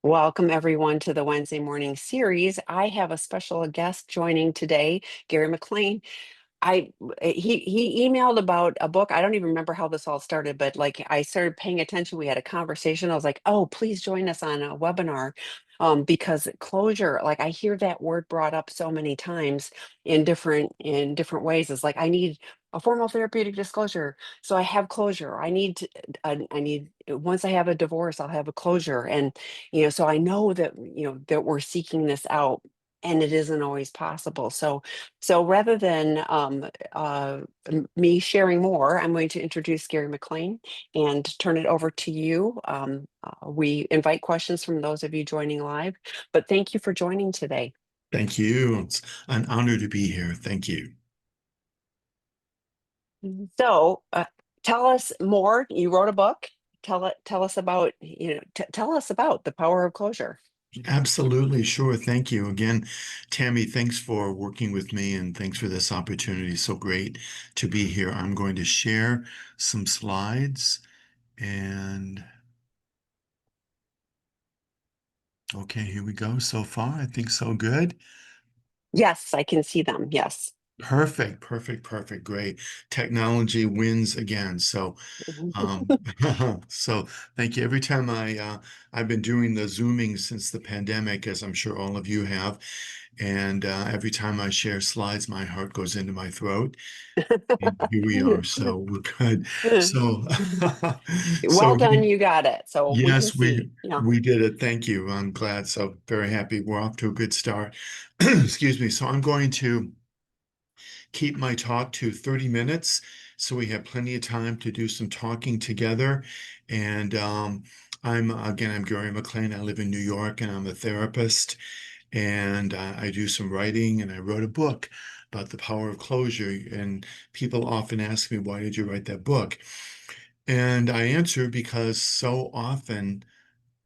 Welcome everyone to the Wednesday morning series. I have a special guest joining today, Gary McClain. I he emailed about a book. I don't even remember how this all started, but like I started paying attention. We had a conversation. I was like, "Oh, please join us on a webinar." Because closure, like I hear that word brought up so many times in different ways. It's like I need a formal therapeutic disclosure, so I have closure. I need once I have a divorce, I'll have a closure, and so I know that that we're seeking this out, and it isn't always possible. So rather than me sharing more, I'm going to introduce Gary McClain and turn it over to you. We invite questions from those of you joining live, but thank you for joining today. Thank you. It's an honor to be here. Thank you. So tell us more. You wrote a book. Tell us about tell us about the power of closure. Absolutely. Sure. Thank you. Again, Tammy, thanks for working with me and thanks for this opportunity. So great to be here. I'm going to share some slides and okay, here we go. So far, I think so good. Yes, I can see them. Yes. Perfect, perfect, perfect. Great. Technology wins again. Um, so thank you. Every time I've been doing the Zooming since the pandemic, as I'm sure all of you have, and every time I share slides, my heart goes into my throat. And here we are. So we're good. So so Well done, again, you got it. So we can yes, see. we Yeah. we did it. Thank you. I'm glad. So very happy. We're off to a good start. Excuse me. So I'm going to keep my talk to 30 minutes so we have plenty of time to do some talking together. And I'm Gary McClain. I live in New York and I'm a therapist. And I do some writing and I wrote a book about the power of closure. And people often ask me, why did you write that book? And I answer because so often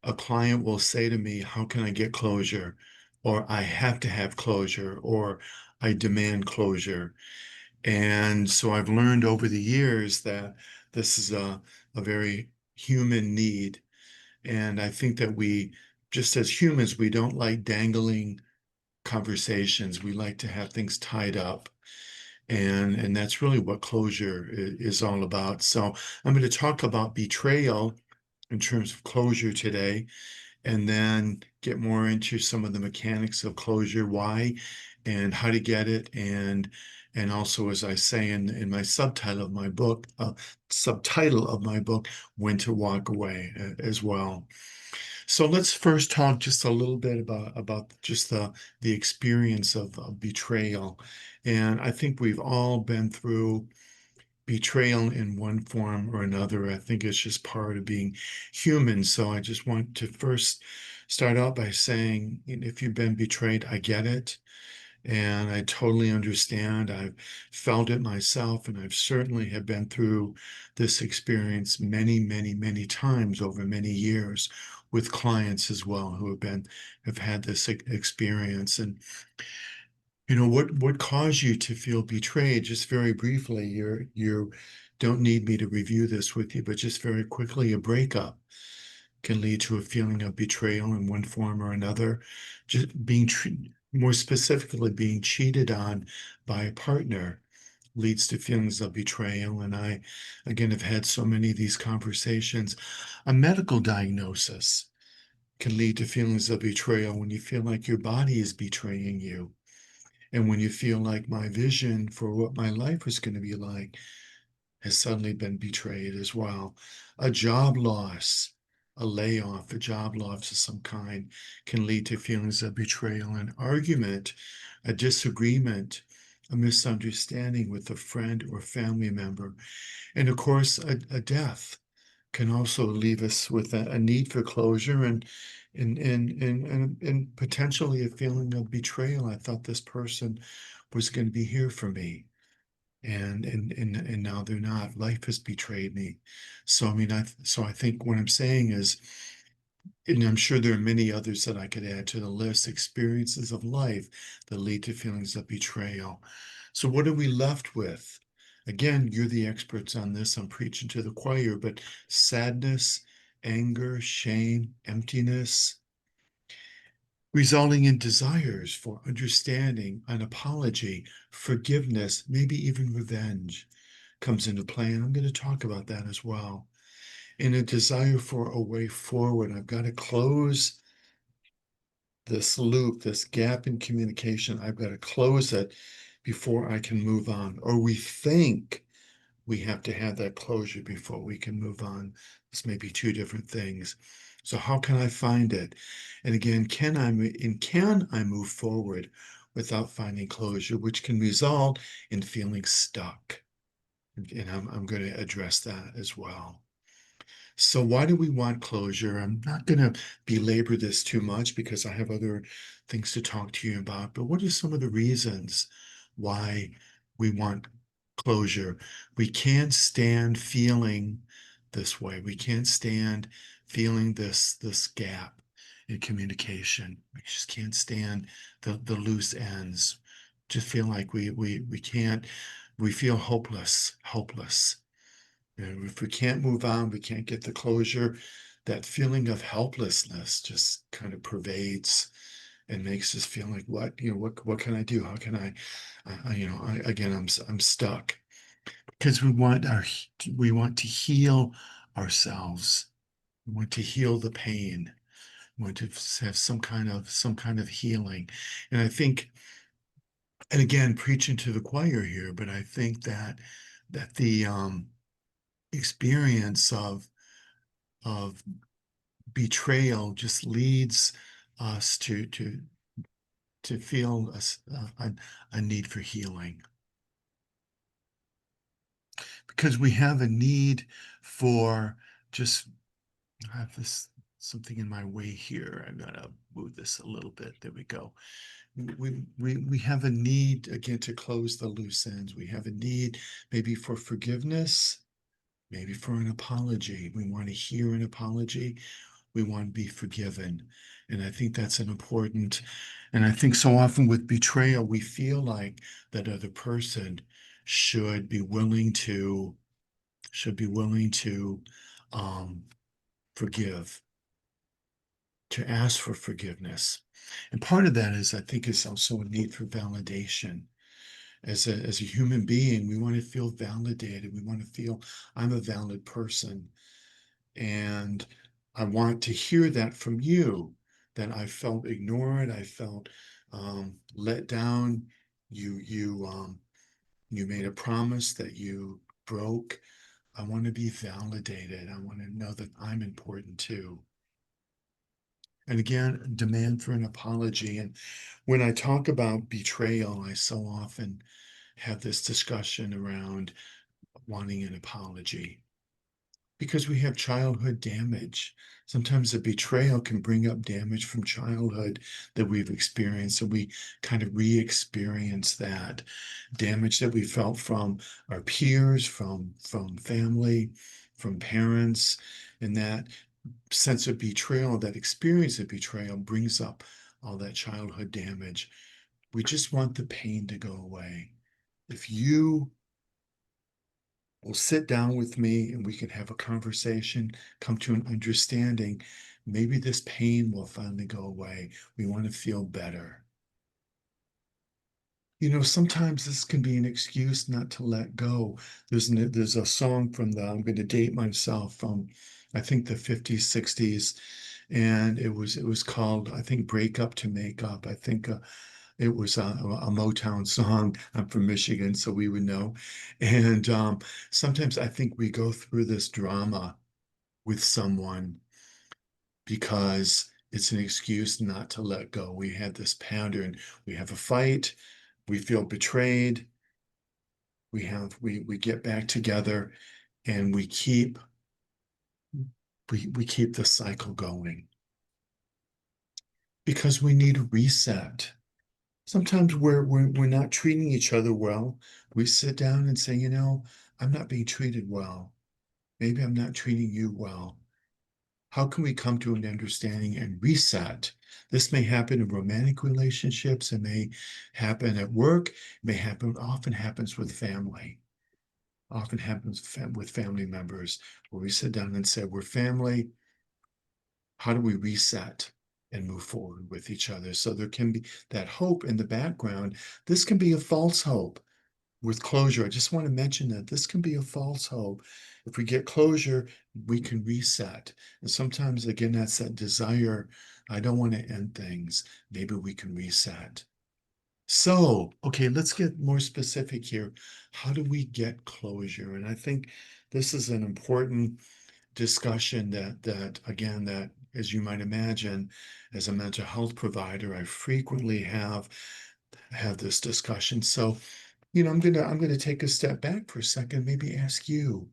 a client will say to me, how can I get closure? Or I have to have closure, or I demand closure. And so I've learned over the years that this is a very human need. And I think that just as humans, we don't like dangling conversations. We like to have things tied up. And that's really what closure is all about. So I'm going to talk about betrayal in terms of closure today and then get more into some of the mechanics of closure, why and how to get it, and also, as I say in my subtitle of my book, when to walk away as well. So let's first talk just a little bit about just the experience of betrayal, and I think we've all been through betrayal in one form or another. I think it's just part of being human. So I just want to first start out by saying, if you've been betrayed, I get it. And I totally understand. I've felt it myself, and I've certainly have been through this experience many, many, many times over many years with clients as well who have had this experience. And what caused you to feel betrayed? Just very briefly, you don't need me to review this with you, but just very quickly, a breakup can lead to a feeling of betrayal in one form or another. Just more specifically, being cheated on by a partner leads to feelings of betrayal. And I, again, have had so many of these conversations. A medical diagnosis can lead to feelings of betrayal when you feel like your body is betraying you. And when you feel like my vision for what my life is going to be like has suddenly been betrayed as well. A job loss, a layoff, a job loss of some kind can lead to feelings of betrayal, an argument, a disagreement, a misunderstanding with a friend or family member. And of course, a death can also leave us with a need for closure and potentially a feeling of betrayal. I thought this person was going to be here for me, and now they're not. Life has betrayed me. So I mean, I think what I'm saying is, and I'm sure there are many others that I could add to the list, experiences of life that lead to feelings of betrayal. So what are we left with? Again, you're the experts on this. I'm preaching to the choir, but sadness, anger, shame, emptiness. resulting in desires for understanding, an apology, forgiveness, maybe even revenge comes into play. And I'm going to talk about that as well. In a desire for a way forward, I've got to close this loop, this gap in communication. I've got to close it before I can move on. Or we think we have to have that closure before we can move on. This may be two different things. So how can I find it? And again, can I move forward without finding closure, which can result in feeling stuck? And I'm going to address that as well. So why do we want closure? I'm not going to belabor this too much because I have other things to talk to you about, but what are some of the reasons why we want closure? We can't stand feeling this way. We can't stand feeling this gap in communication. We just can't stand the loose ends. Just feel like we can't, we feel hopeless. And if we can't move on, we can't get the closure, that feeling of helplessness just kind of pervades and makes us feel like, what can I do? How can again, I'm stuck because we want to heal ourselves. We want to heal the pain. We want to have some kind of healing. And I think, and again, preaching to the choir here, but I think that the experience of betrayal just leads us to feel a need for healing because we have a need for just I have this something in my way here. I'm gonna move this a little bit. There we go. We have a need again to close the loose ends. We have a need maybe for forgiveness, maybe for an apology. We want to hear an apology. We want to be forgiven. And I think that's an important, and I think so often with betrayal, we feel like that other person should be willing to, should be willing to um, forgive, to ask for forgiveness. And part of that is, I think, is also a need for validation. As a human being, we want to feel validated. We want to feel I'm a valid person. And I want to hear that from you, that I felt ignored, I felt let down. You made a promise that you broke. I want to be validated. I want to know that I'm important too. And again, demand for an apology. And when I talk about betrayal, I so often have this discussion around wanting an apology because we have childhood damage. Sometimes a betrayal can bring up damage from childhood that we've experienced, and we kind of re-experience that damage that we felt from our peers, from family, from parents, and that sense of betrayal, that experience of betrayal brings up all that childhood damage. We just want the pain to go away. If you will sit down with me and we can have a conversation, come to an understanding. Maybe this pain will finally go away. We want to feel better. Sometimes this can be an excuse not to let go. There's a song from I'm going to date myself from, I think the 50s, 60s, and it was called, I think, Break Up to Make Up. I think it was a Motown song. I'm from Michigan, so we would know. And sometimes I think we go through this drama with someone because it's an excuse not to let go. We have this pattern. We have a fight. We feel betrayed. We get back together, and we keep the cycle going because we need a reset. Sometimes we're not treating each other well. We sit down and say, I'm not being treated well. Maybe I'm not treating you well. How can we come to an understanding and reset? This may happen in romantic relationships. It may happen at work. It may happen, often happens with family. Often happens with family members where we sit down and say, we're family. How do we reset? and move forward with each other. So there can be that hope in the background. This can be a false hope with closure. I just want to mention that this can be a false hope. If we get closure, we can reset. And sometimes, again, that's that desire. I don't want to end things. Maybe we can reset. So, okay, let's get more specific here. How do we get closure? And I think this is an important discussion that again, that as you might imagine, as a mental health provider, I frequently have this discussion. So, I'm gonna take a step back for a second, maybe ask you,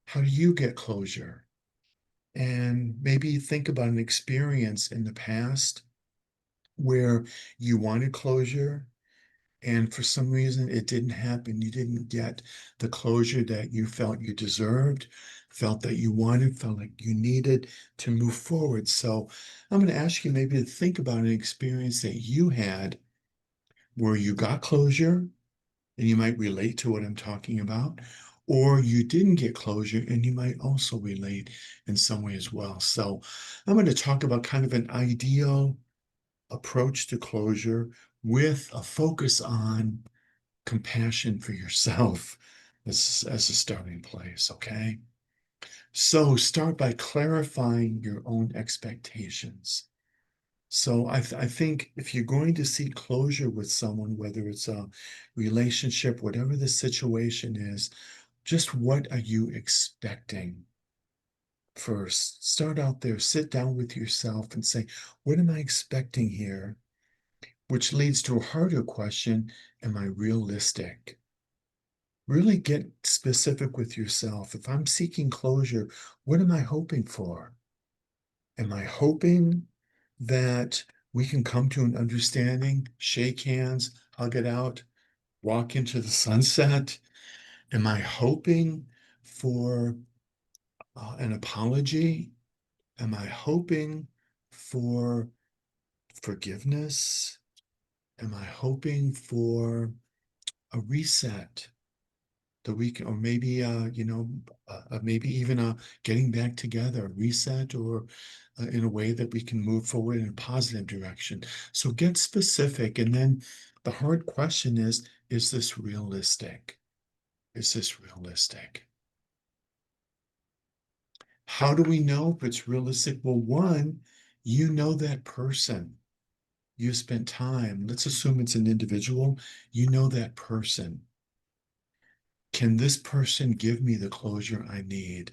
how do you get closure? And maybe think about an experience in the past where you wanted closure and for some reason it didn't happen. You didn't get the closure that you felt you deserved, felt that you wanted, felt like you needed to move forward. So I'm going to ask you maybe to think about an experience that you had where you got closure, and you might relate to what I'm talking about, or you didn't get closure and you might also relate in some way as well. So I'm going to talk about kind of an ideal approach to closure with a focus on compassion for yourself as a starting place, okay? So start by clarifying your own expectations. So I think if you're going to seek closure with someone, whether it's a relationship, whatever the situation is, just what are you expecting? First, start out there, sit down with yourself and say, what am I expecting here? Which leads to a harder question, am I realistic? Really get specific with yourself. If I'm seeking closure, what am I hoping for? Am I hoping that we can come to an understanding, shake hands, hug it out, walk into the sunset? Am I hoping for an apology? Am I hoping for forgiveness? Am I hoping for a reset? The week, or maybe maybe even getting back together, a reset, or in a way that we can move forward in a positive direction. So get specific, and then the hard question is this realistic? Is this realistic? How do we know if it's realistic? Well, one, you know that person. You spent time. Let's assume it's an individual. You know that person. Can this person give me the closure I need?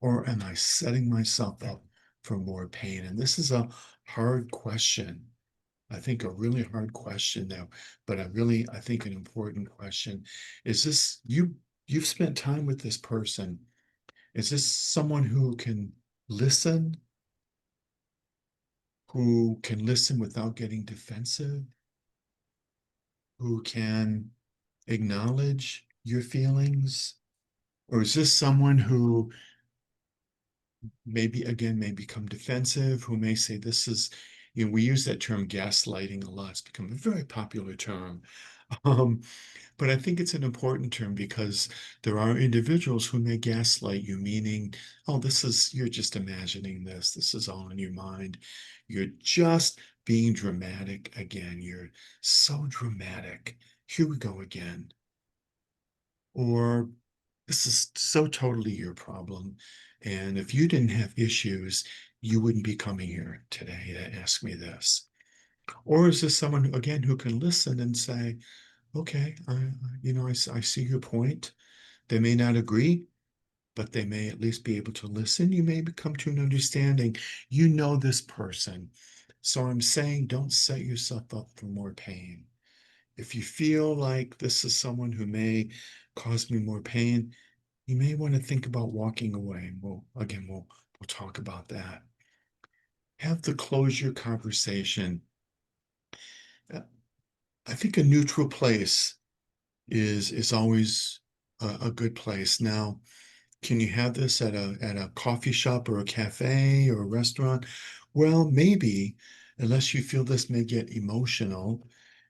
Or am I setting myself up for more pain? And this is a hard question. I think a really hard question now, but I think an important question. Is this you've spent time with this person? Is this someone who can listen, who can listen without getting defensive, who can acknowledge your feelings? Or is this someone who maybe again may become defensive, who may say this is, we use that term gaslighting a lot. It's become a very popular term. Um, but I think it's an important term because there are individuals who may gaslight you, meaning, oh, you're just imagining this. This is all in your mind. You're just being dramatic again. You're so dramatic. Here we go again. Or this is so totally your problem. And if you didn't have issues, you wouldn't be coming here today to ask me this. Or is this someone, again, who can listen and say, okay, I see your point. They may not agree, but they may at least be able to listen. You may come to an understanding. You know this person. So I'm saying don't set yourself up for more pain. If you feel like this is someone who may cause me more pain, you may want to think about walking away. We'll talk about that. Have the closure conversation. Uh, I think a neutral place is always a good place. Now, can you have this at a coffee shop or a cafe or a restaurant? Well, maybe, unless you feel this may get emotional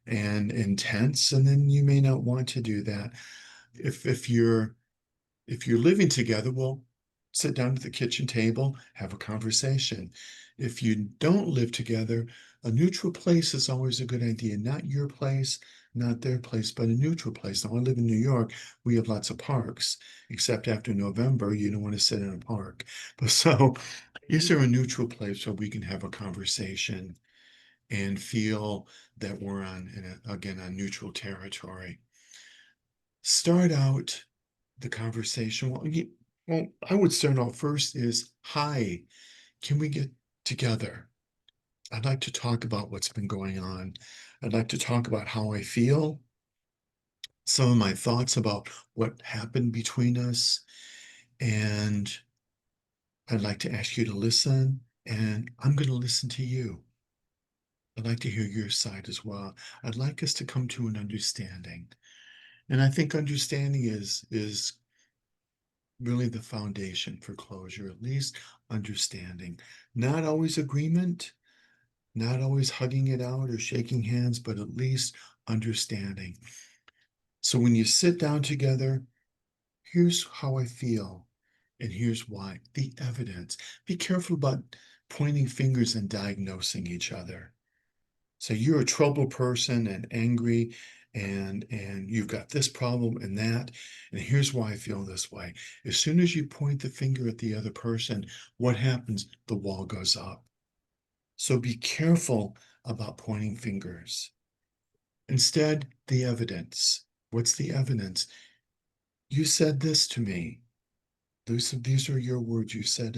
and intense, and then you may not want to do that. If you're living together, well, sit down at the kitchen table, have a conversation. If you don't live together, a neutral place is always a good idea. Not your place, not their place, but a neutral place. Now, I live in New York. We have lots of parks, except after November, you don't want to sit in a park. But so, is Mhm. there a neutral place where we can have a conversation and feel that we're on, again, on neutral territory? Start out the conversation. Well, I would start off first is, hi, can we get together? I'd like to talk about what's been going on. I'd like to talk about how I feel, some of my thoughts about what happened between us, and I'd like to ask you to listen, and I'm going to listen to you. I'd like to hear your side as well. I'd like us to come to an understanding. And I think understanding is really the foundation for closure, at least understanding. Not always agreement, not always hugging it out or shaking hands, but at least understanding. So when you sit down together, here's how I feel, and here's why. The evidence. Be careful about pointing fingers and diagnosing each other. So you're a troubled person and angry, and you've got this problem and that, and here's why I feel this way. As soon as you point the finger at the other person, what happens? The wall goes up. So be careful about pointing fingers. Instead, the evidence. What's the evidence? You said this to me. These are your words. You said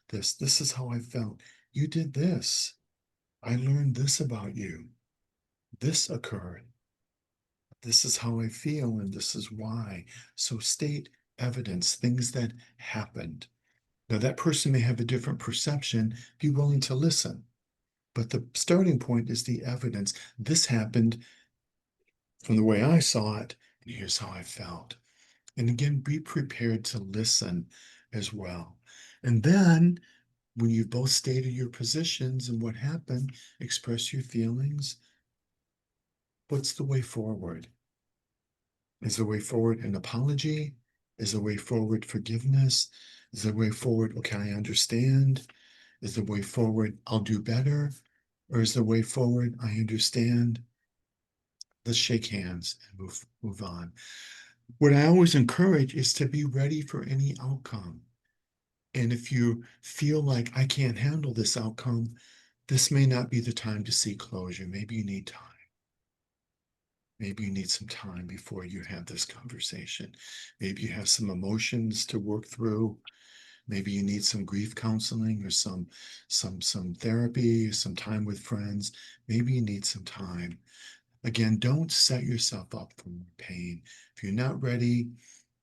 this. This is how I felt. You did this. I learned this about you. This occurred. This is how I feel, and this is why. So state evidence, things that happened. Now, that person may have a different perception. Be willing to listen. But the starting point is the evidence. This happened from the way I saw it, and here's how I felt. And again, be prepared to listen as well. And then, when you've both stated your positions and what happened, express your feelings. What's the way forward? Is the way forward an apology? Is the way forward forgiveness? Is the way forward, okay, I understand? Is the way forward, I'll do better? Or is the way forward, I understand? Let's shake hands and move on. What I always encourage is to be ready for any outcome. And if you feel like I can't handle this outcome, this may not be the time to seek closure. Maybe you need time. Maybe you need some time before you have this conversation. Maybe you have some emotions to work through. Maybe you need some grief counseling or some therapy, some time with friends. Maybe you need some time. Again, don't set yourself up for more pain. If you're not ready,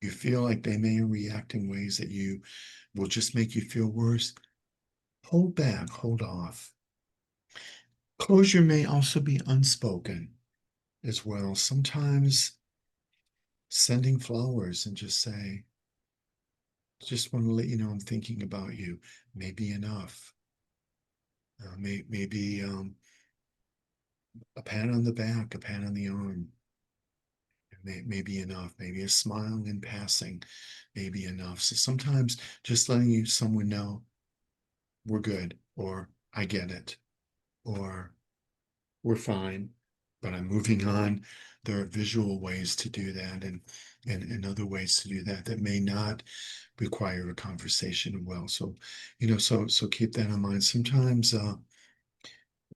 you feel like they may react in ways that you will just make you feel worse, hold back, hold off. Closure may also be unspoken as well. Sometimes sending flowers and just want to let you know I'm thinking about you, may be enough. Maybe a pat on the back, a pat on the arm, may be enough. Maybe a smile in passing may be enough. So sometimes just letting someone know we're good, or I get it, or we're fine, but I'm moving on. There are visual ways to do that, and other ways to do that that may not require a conversation. Well, so so keep that in mind. Sometimes a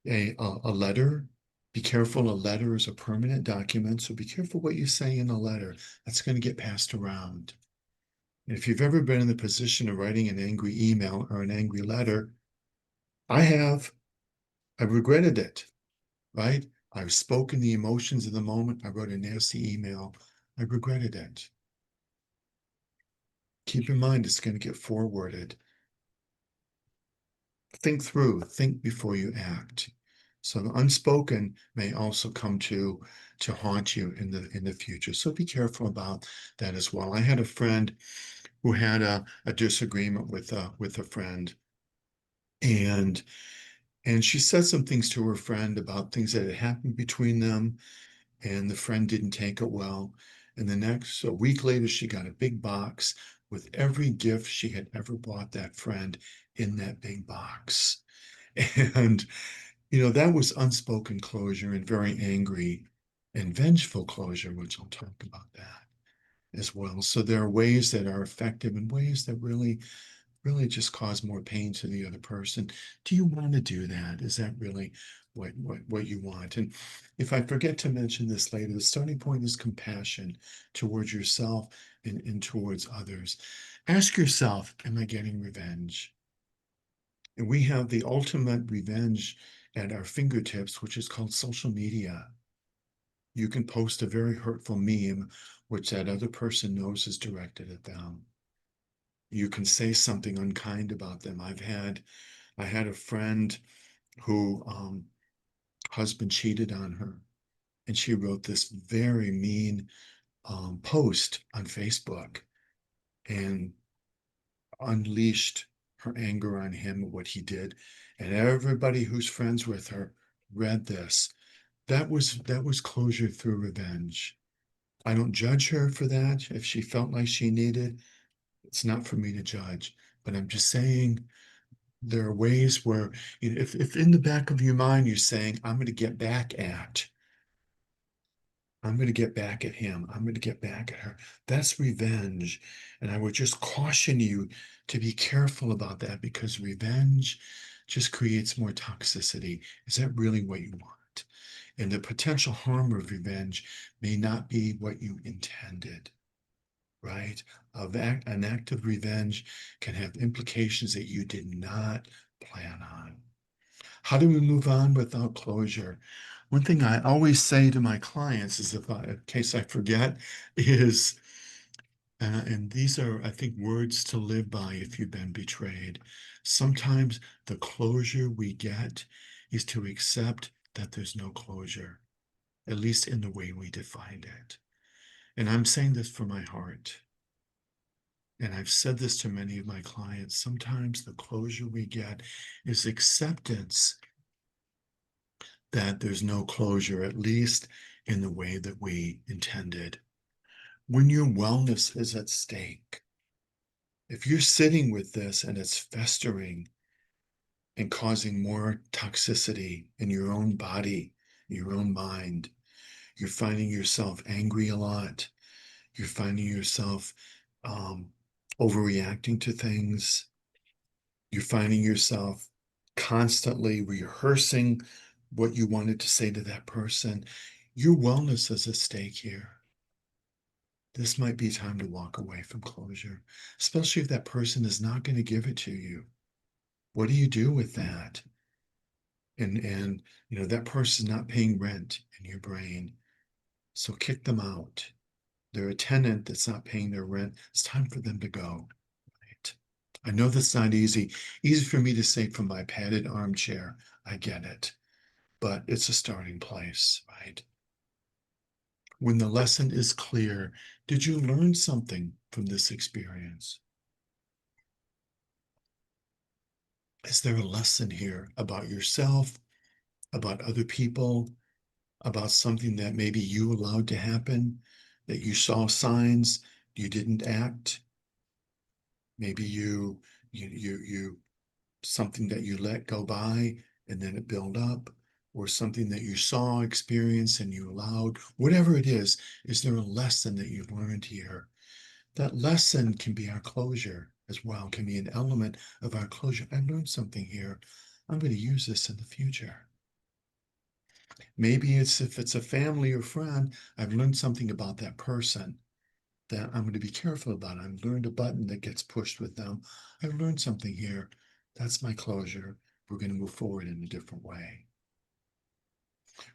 letter. Be careful. A letter is a permanent document, so be careful what you say in a letter. That's going to get passed around. And if you've ever been in the position of writing an angry email or an angry letter, I have. I regretted it, right? I've spoken the emotions of the moment. I wrote a nasty email. I regretted it. Keep in mind, it's going to get forwarded. Think through, think before you act. So the unspoken may also come to haunt you in the future. So be careful about that as well. I had a friend who had a disagreement with a friend, and and she said some things to her friend about things that had happened between them, and the friend didn't take it well. And the next, a week later, she got a big box with every gift she had ever bought that friend in that big box. And, that was unspoken closure and very angry and vengeful closure, which I'll talk about that as well. So there are ways that are effective and ways that really just cause more pain to the other person. Do you want to do that? Is that really what you want? And if I forget to mention this later, the starting point is compassion towards yourself and towards others. Ask yourself, am I getting revenge? And we have the ultimate revenge at our fingertips, which is called social media. You can post a very hurtful meme, which that other person knows is directed at them. You can say something unkind about them. I had a friend who husband cheated on her, and she wrote this very mean post on Facebook and unleashed her anger on him, what he did, and everybody who's friends with her read this. That was closure through revenge. I don't judge her for that. If she felt like she needed, it's not for me to judge. But I'm just saying there are ways where, if in the back of your mind you're saying, I'm going to get back at him, I'm going to get back at her, that's revenge. And I would just caution you to be careful about that because revenge just creates more toxicity. Is that really what you want? And the potential harm of revenge may not be what you intended, right? An act of revenge can have implications that you did not plan on. How do we move on without closure? One thing I always say to my clients is, in case I forget, is, and these are, I think, words to live by if you've been betrayed. Sometimes the closure we get is to accept that there's no closure, at least in the way we defined it. And I'm saying this from my heart. And I've said this to many of my clients. Sometimes the closure we get is acceptance that there's no closure, at least in the way that we intended. When your wellness is at stake, if you're sitting with this and it's festering and causing more toxicity in your own body, your own mind, you're finding yourself angry a lot, you're finding yourself um, overreacting to things, you're finding yourself constantly rehearsing what you wanted to say to that person. Your wellness is at stake here. This might be time to walk away from closure, especially if that person is not going to give it to you. What do you do with that? And that person's not paying rent in your brain. So kick them out. They're a tenant that's not paying their rent. It's time for them to go. Right? I know that's not easy. Easy for me to say from my padded armchair. I get it. But it's a starting place, right? When the lesson is clear, did you learn something from this experience? Is there a lesson here about yourself, about other people, about something that maybe you allowed to happen, that you saw signs, you didn't act? Maybe you something that you let go by and then it built up, or something that you saw, experienced, and you allowed, whatever it is there a lesson that you learned here? That lesson can be our closure as well, can be an element of our closure. I learned something here. I'm going to use this in the future. Maybe it's if it's a family or friend, I've learned something about that person that I'm going to be careful about. I've learned a button that gets pushed with them. I've learned something here. That's my closure. We're going to move forward in a different way.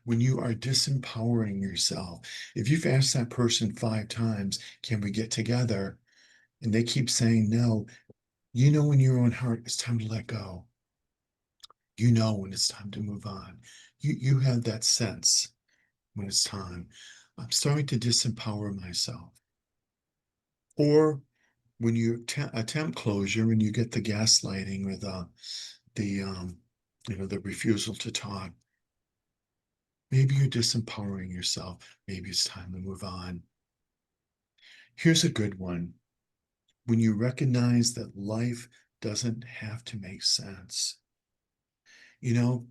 When you are disempowering yourself, if you've asked that person 5 times, can we get together? And they keep saying no, you know in your own heart it's time to let go. You know when it's time to move on. You have that sense when it's time. I'm starting to disempower myself. Or when you attempt closure and you get the gaslighting or the refusal to talk, maybe you're disempowering yourself. Maybe it's time to move on. Here's a good one. when you recognize that life doesn't have to make sense. You know,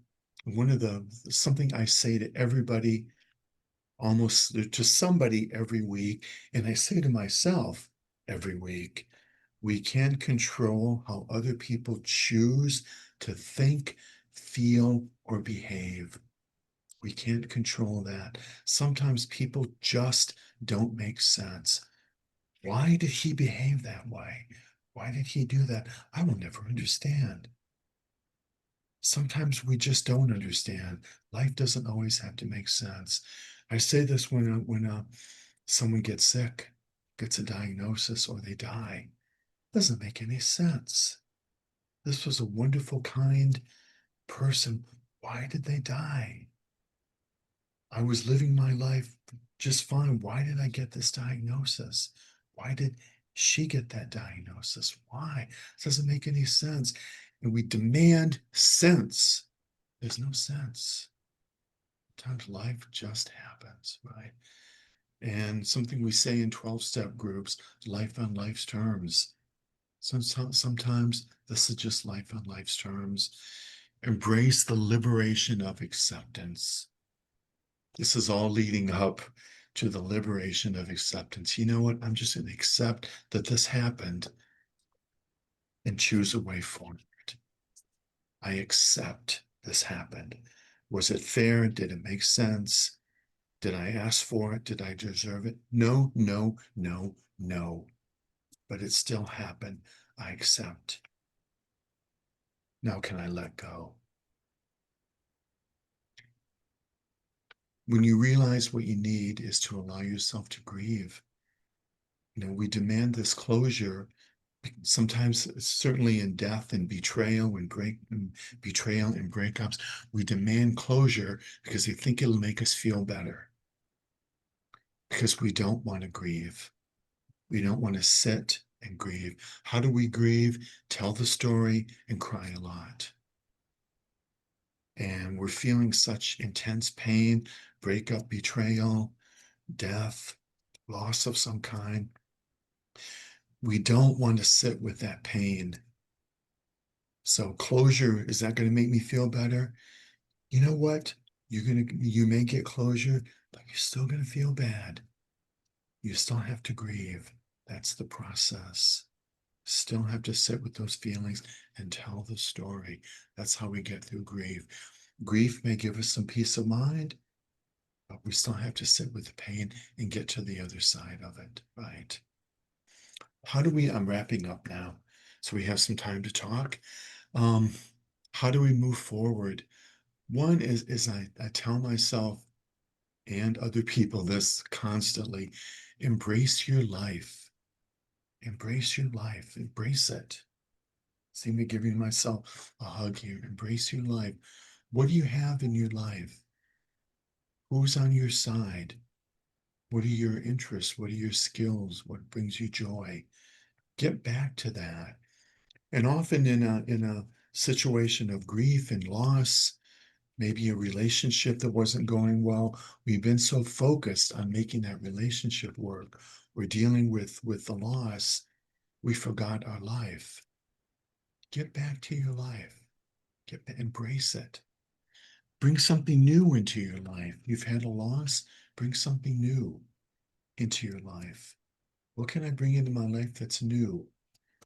one of the something I say to everybody, almost to somebody every week, and I say to myself every week, we can't control how other people choose to think, feel, or behave. We can't control that. Sometimes people just don't make sense. Why did he behave that way? Why did he do that? I will never understand. Sometimes we just don't understand. Life doesn't always have to make sense. I say this when someone gets sick, gets a diagnosis, or they die. It doesn't make any sense. This was a wonderful, kind person. Why did they die? I was living my life just fine. Why did I get this diagnosis? Why did she get that diagnosis? Why? It doesn't make any sense. And we demand sense. There's no sense. Sometimes life just happens, right? And something we say in 12-step groups, life on life's terms. Sometimes this is just life on life's terms. Embrace the liberation of acceptance. This is all leading up to the liberation of acceptance. You know what? I'm just going to accept that this happened and choose a way forward. I accept this happened. Was it fair? Did it make sense? Did I ask for it? Did I deserve it? No, no, no, no. But it still happened. I accept. Now can I let go? When you realize what you need is to allow yourself to grieve. We demand this closure, sometimes certainly in death and betrayal and betrayal and breakups. We demand closure because we think it'll make us feel better, because we don't want to grieve. We don't want to sit and grieve. How do we grieve? Tell the story and cry a lot. And we're feeling such intense pain, breakup, betrayal, death, loss of some kind. We don't want to sit with that pain. So closure, is that going to make me feel better? You know what? You may get closure, but you're still going to feel bad. You still have to grieve. That's the process. Still have to sit with those feelings and tell the story. That's how we get through grief. Grief may give us some peace of mind, but we still have to sit with the pain and get to the other side of it, right? I'm wrapping up now, so we have some time to talk. Um, how do we move forward? One is I tell myself and other people this constantly: embrace your life. Embrace your life. Embrace it. Seem to giving myself a hug here. Embrace your life. What do you have in your life? Who's on your side? What are your interests? What are your skills? What brings you joy? Get back to that. And often in a situation of grief and loss, maybe a relationship that wasn't going well, we've been so focused on making that relationship work, we're dealing with the loss, we forgot our life. Get back to your life. Embrace it. Bring something new into your life. You've had a loss, bring something new into your life. What can I bring into my life that's new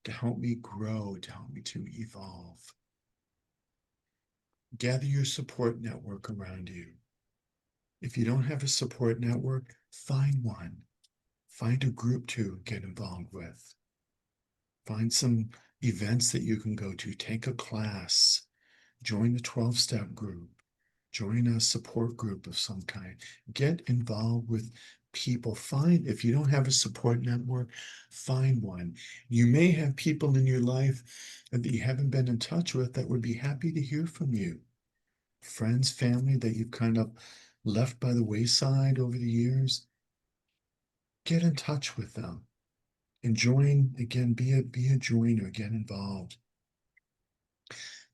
to help me grow, to help me to evolve? Gather your support network around you. If you don't have a support network, find one. Find a group to get involved with. Find some events that you can go to. Take a class. Join the 12-step group. Join a support group of some kind. Get involved with people. If you don't have a support network, find one. You may have people in your life that you haven't been in touch with that would be happy to hear from you. Friends, family that you've kind of left by the wayside over the years. Get in touch with them and join again. Be a joiner. Get involved.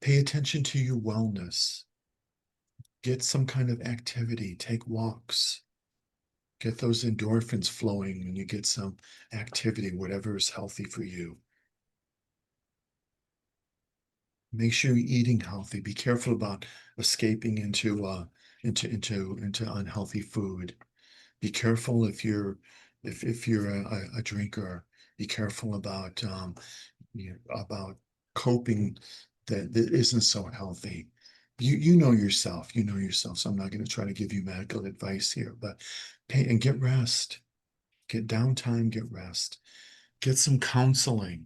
Pay attention to your wellness. Get some kind of activity. Take walks. Get those endorphins flowing when you get some activity, whatever is healthy for you. Make sure you're eating healthy. Be careful about escaping into unhealthy food. Be careful if you're a drinker. Be careful about coping that isn't so healthy. You know yourself. You know yourself. So I'm not going to try to give you medical advice here, but pay and get rest. Get downtime, get rest. Get some counseling.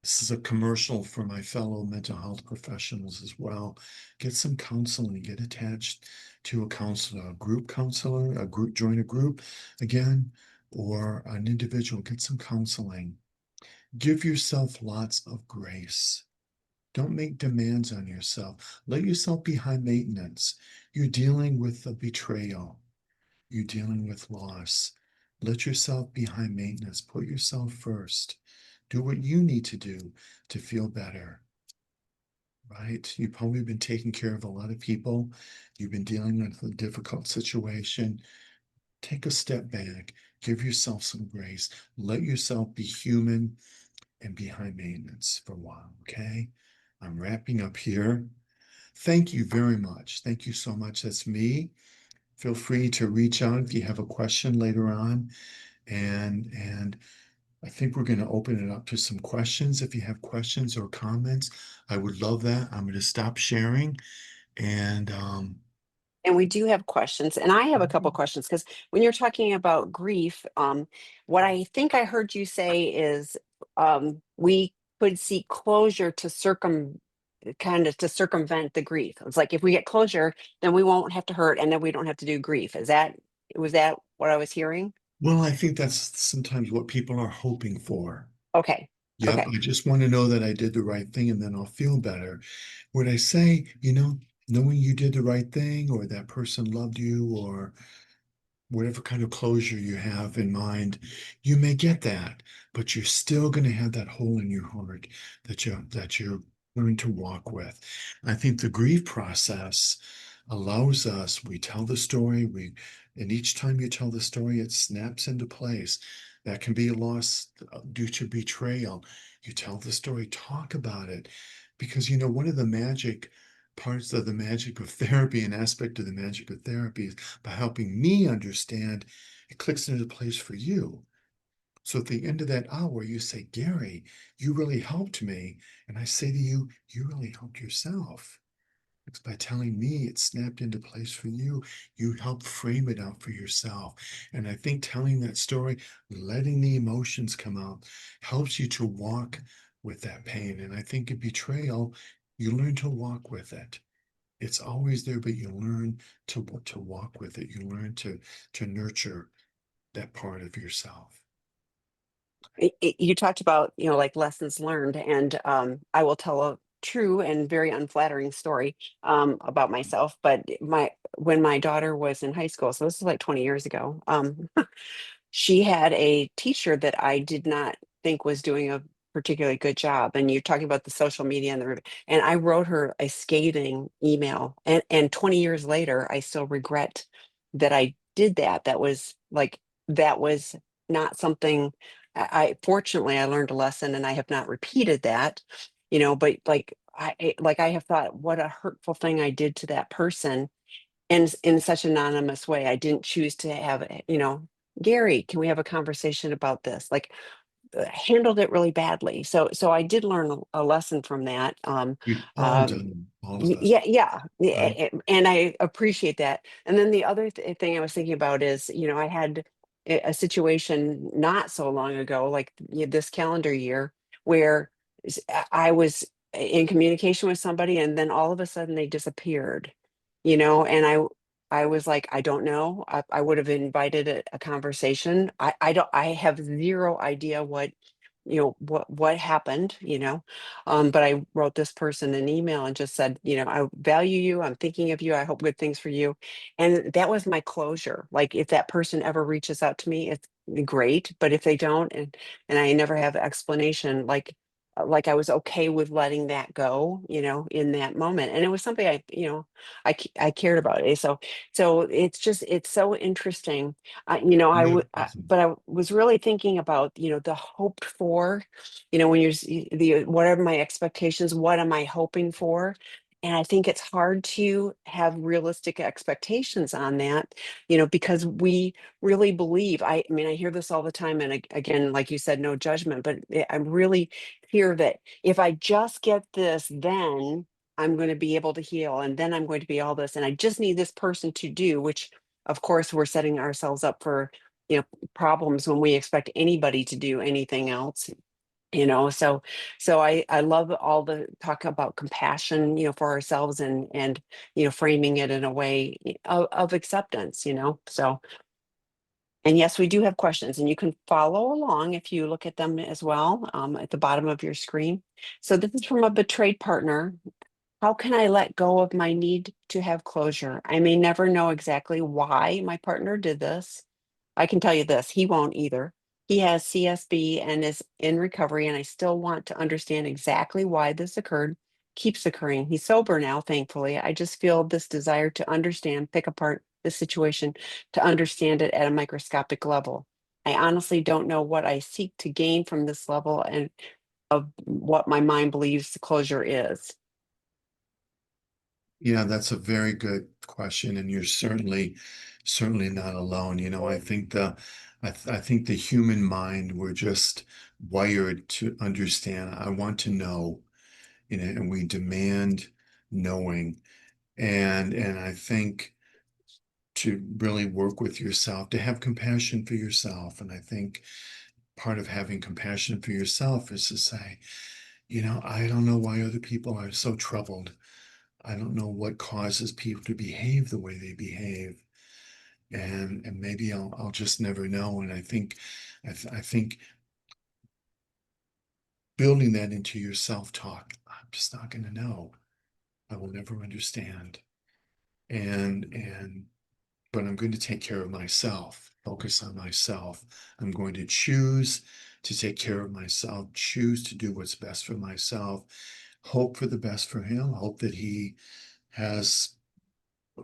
This is a commercial for my fellow mental health professionals as well. Get some counseling, get attached to a counselor, a group counselor, a group, join a group again, or an individual, get some counseling. Give yourself lots of grace. Don't make demands on yourself. Let yourself be high maintenance. You're dealing with a betrayal. You're dealing with loss. Let yourself be high maintenance. Put yourself first. Do what you need to do to feel better, right? You've probably been taking care of a lot of people. You've been dealing with a difficult situation. Take a step back. Give yourself some grace. Let yourself be human and be high maintenance for a while, okay? I'm wrapping up here. Thank you very much. Thank you so much. That's me. Feel free to reach out if you have a question later on. And I think we're going to open it up to some questions. If you have questions or comments, I would love that. I'm going to stop sharing. And And we do have questions, and I have a couple questions because when you're talking about grief, what I think I heard you say is we could seek closure to kind of to circumvent the grief. It's like if we get closure, then we won't have to hurt, and then we don't have to do grief. Was that what I was hearing? well, I think that's sometimes what people are hoping for. Okay, Yep, okay. I just want to know that I did the right thing and then I'll feel better. Would I say, knowing you did the right thing or that person loved you or whatever kind of closure you have in mind, you may get that, but you're still going to have that hole in your heart that you're learning to walk with. I think the grief process allows us, we tell the story, and each time you tell the story, it snaps into place. That can be a loss due to betrayal. You tell the story, talk about it, because one of the magic parts of the magic of therapy, an aspect of the magic of therapy is by helping me understand, it clicks into place for you. So at the end of that hour, you say, Gary, you really helped me. And I say to you, you really helped yourself. It's by telling me it snapped into place for you. You helped frame it out for yourself. And I think telling that story, letting the emotions come out, helps you to walk with that pain. And I think in betrayal, you learn to walk with it. It's always there, but you learn to walk with it. You learn to nurture that part of yourself. You talked about, like lessons learned, and I will tell a true and very unflattering story about myself. But when my daughter was in high school, so this is like 20 years ago, she had a teacher that I did not think was doing a particularly good job. And you're talking about the social media and and I wrote her a scathing email. And 20 years later, I still regret that I did that. That was not something fortunately I learned a lesson and I have not repeated that, but like I have thought what a hurtful thing I did to that person and in such an anonymous way. I didn't choose to have, Gary, can we have a conversation about this? Like, handled it really badly. So I did learn a lesson from that. We've all Um, done, all of us, right? and I appreciate that. And then the other thing I was thinking about is, I had a situation not so long ago, like this calendar year, where I was in communication with somebody, and then all of a sudden they disappeared. And I was like, I don't know. I would have invited a conversation. I have zero idea what happened, but I wrote this person an email and just said, I value you. I'm thinking of you. I hope good things for you. And that was my closure. Like if that person ever reaches out to me, it's great. But if they don't, and I never have explanation, like like I was okay with letting that go, in that moment. And it was something I cared about. So it's just, it's so interesting. Yeah, awesome. But I was really thinking about, the hoped for, when the, what are my expectations? What am I hoping for? And I think it's hard to have realistic expectations on that, because we really believe, I mean, I hear this all the time. And again, like you said, no judgment, but I'm really fear that if I just get this, then I'm going to be able to heal, and then I'm going to be all this. And I just need this person to do, which of course we're setting ourselves up for, problems when we expect anybody to do anything else. So I love all the talk about compassion, for ourselves, and framing it in a way of acceptance, so. And yes, we do have questions, and you can follow along if you look at them as well, at the bottom of your screen. So this is from a betrayed partner. How can I let go of my need to have closure? I may never know exactly why my partner did this. I can tell you this, he won't either. He has CSB and is in recovery, and I still want to understand exactly why this occurred, keeps occurring. He's sober now, thankfully. I just feel this desire to understand, pick apart the situation, to understand it at a microscopic level. I honestly don't know what I seek to gain from this level and of what my mind believes the closure is. Yeah, that's a very good question, and you're certainly not alone. I think the human mind, we're just wired to understand. I want to know, and we demand knowing. And I think to really work with yourself, to have compassion for yourself. And I think part of having compassion for yourself is to say, I don't know why other people are so troubled. I don't know what causes people to behave the way they behave. And maybe I'll just never know. And I think building that into your self-talk, I'm just not going to know. I will never understand. And but I'm going to take care of myself, focus on myself. I'm going to choose to take care of myself, choose to do what's best for myself, hope for the best for him, hope that he has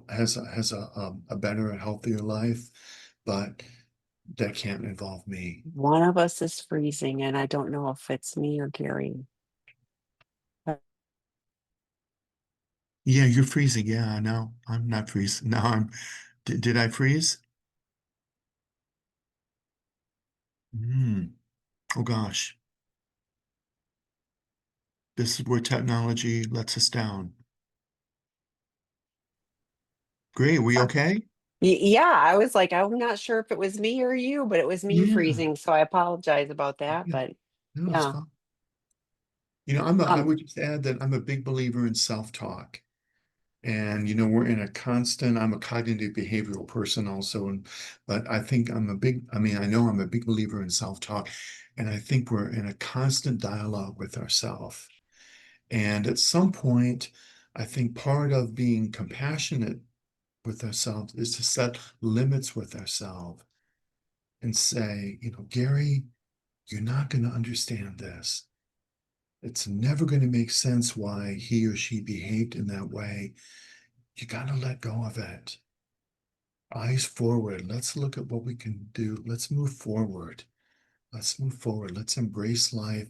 has a better and healthier life, but that can't involve me. One of us is freezing, and I don't know if it's me or Gary. But Yeah, you're freezing. Yeah, no, I'm not freezing. No, did I freeze? Oh gosh, this is where technology lets us down. Great, we okay? yeah, I was like, I'm not sure if it was me or you, but it was me Yeah, freezing. So I apologize about that. yeah, But no, it's yeah. fine. I Um, would just add that I'm a big believer in self-talk. And we're in a constant, I'm a cognitive behavioral person also, but I mean, I know I'm a big believer in self-talk, and I think we're in a constant dialogue with ourselves. And at some point, I think part of being compassionate with ourselves is to set limits with ourselves and say, Gary, you're not going to understand this. It's never going to make sense why he or she behaved in that way. You got to let go of it. Eyes forward. Let's look at what we can do. Let's move forward. Let's move forward. Let's embrace life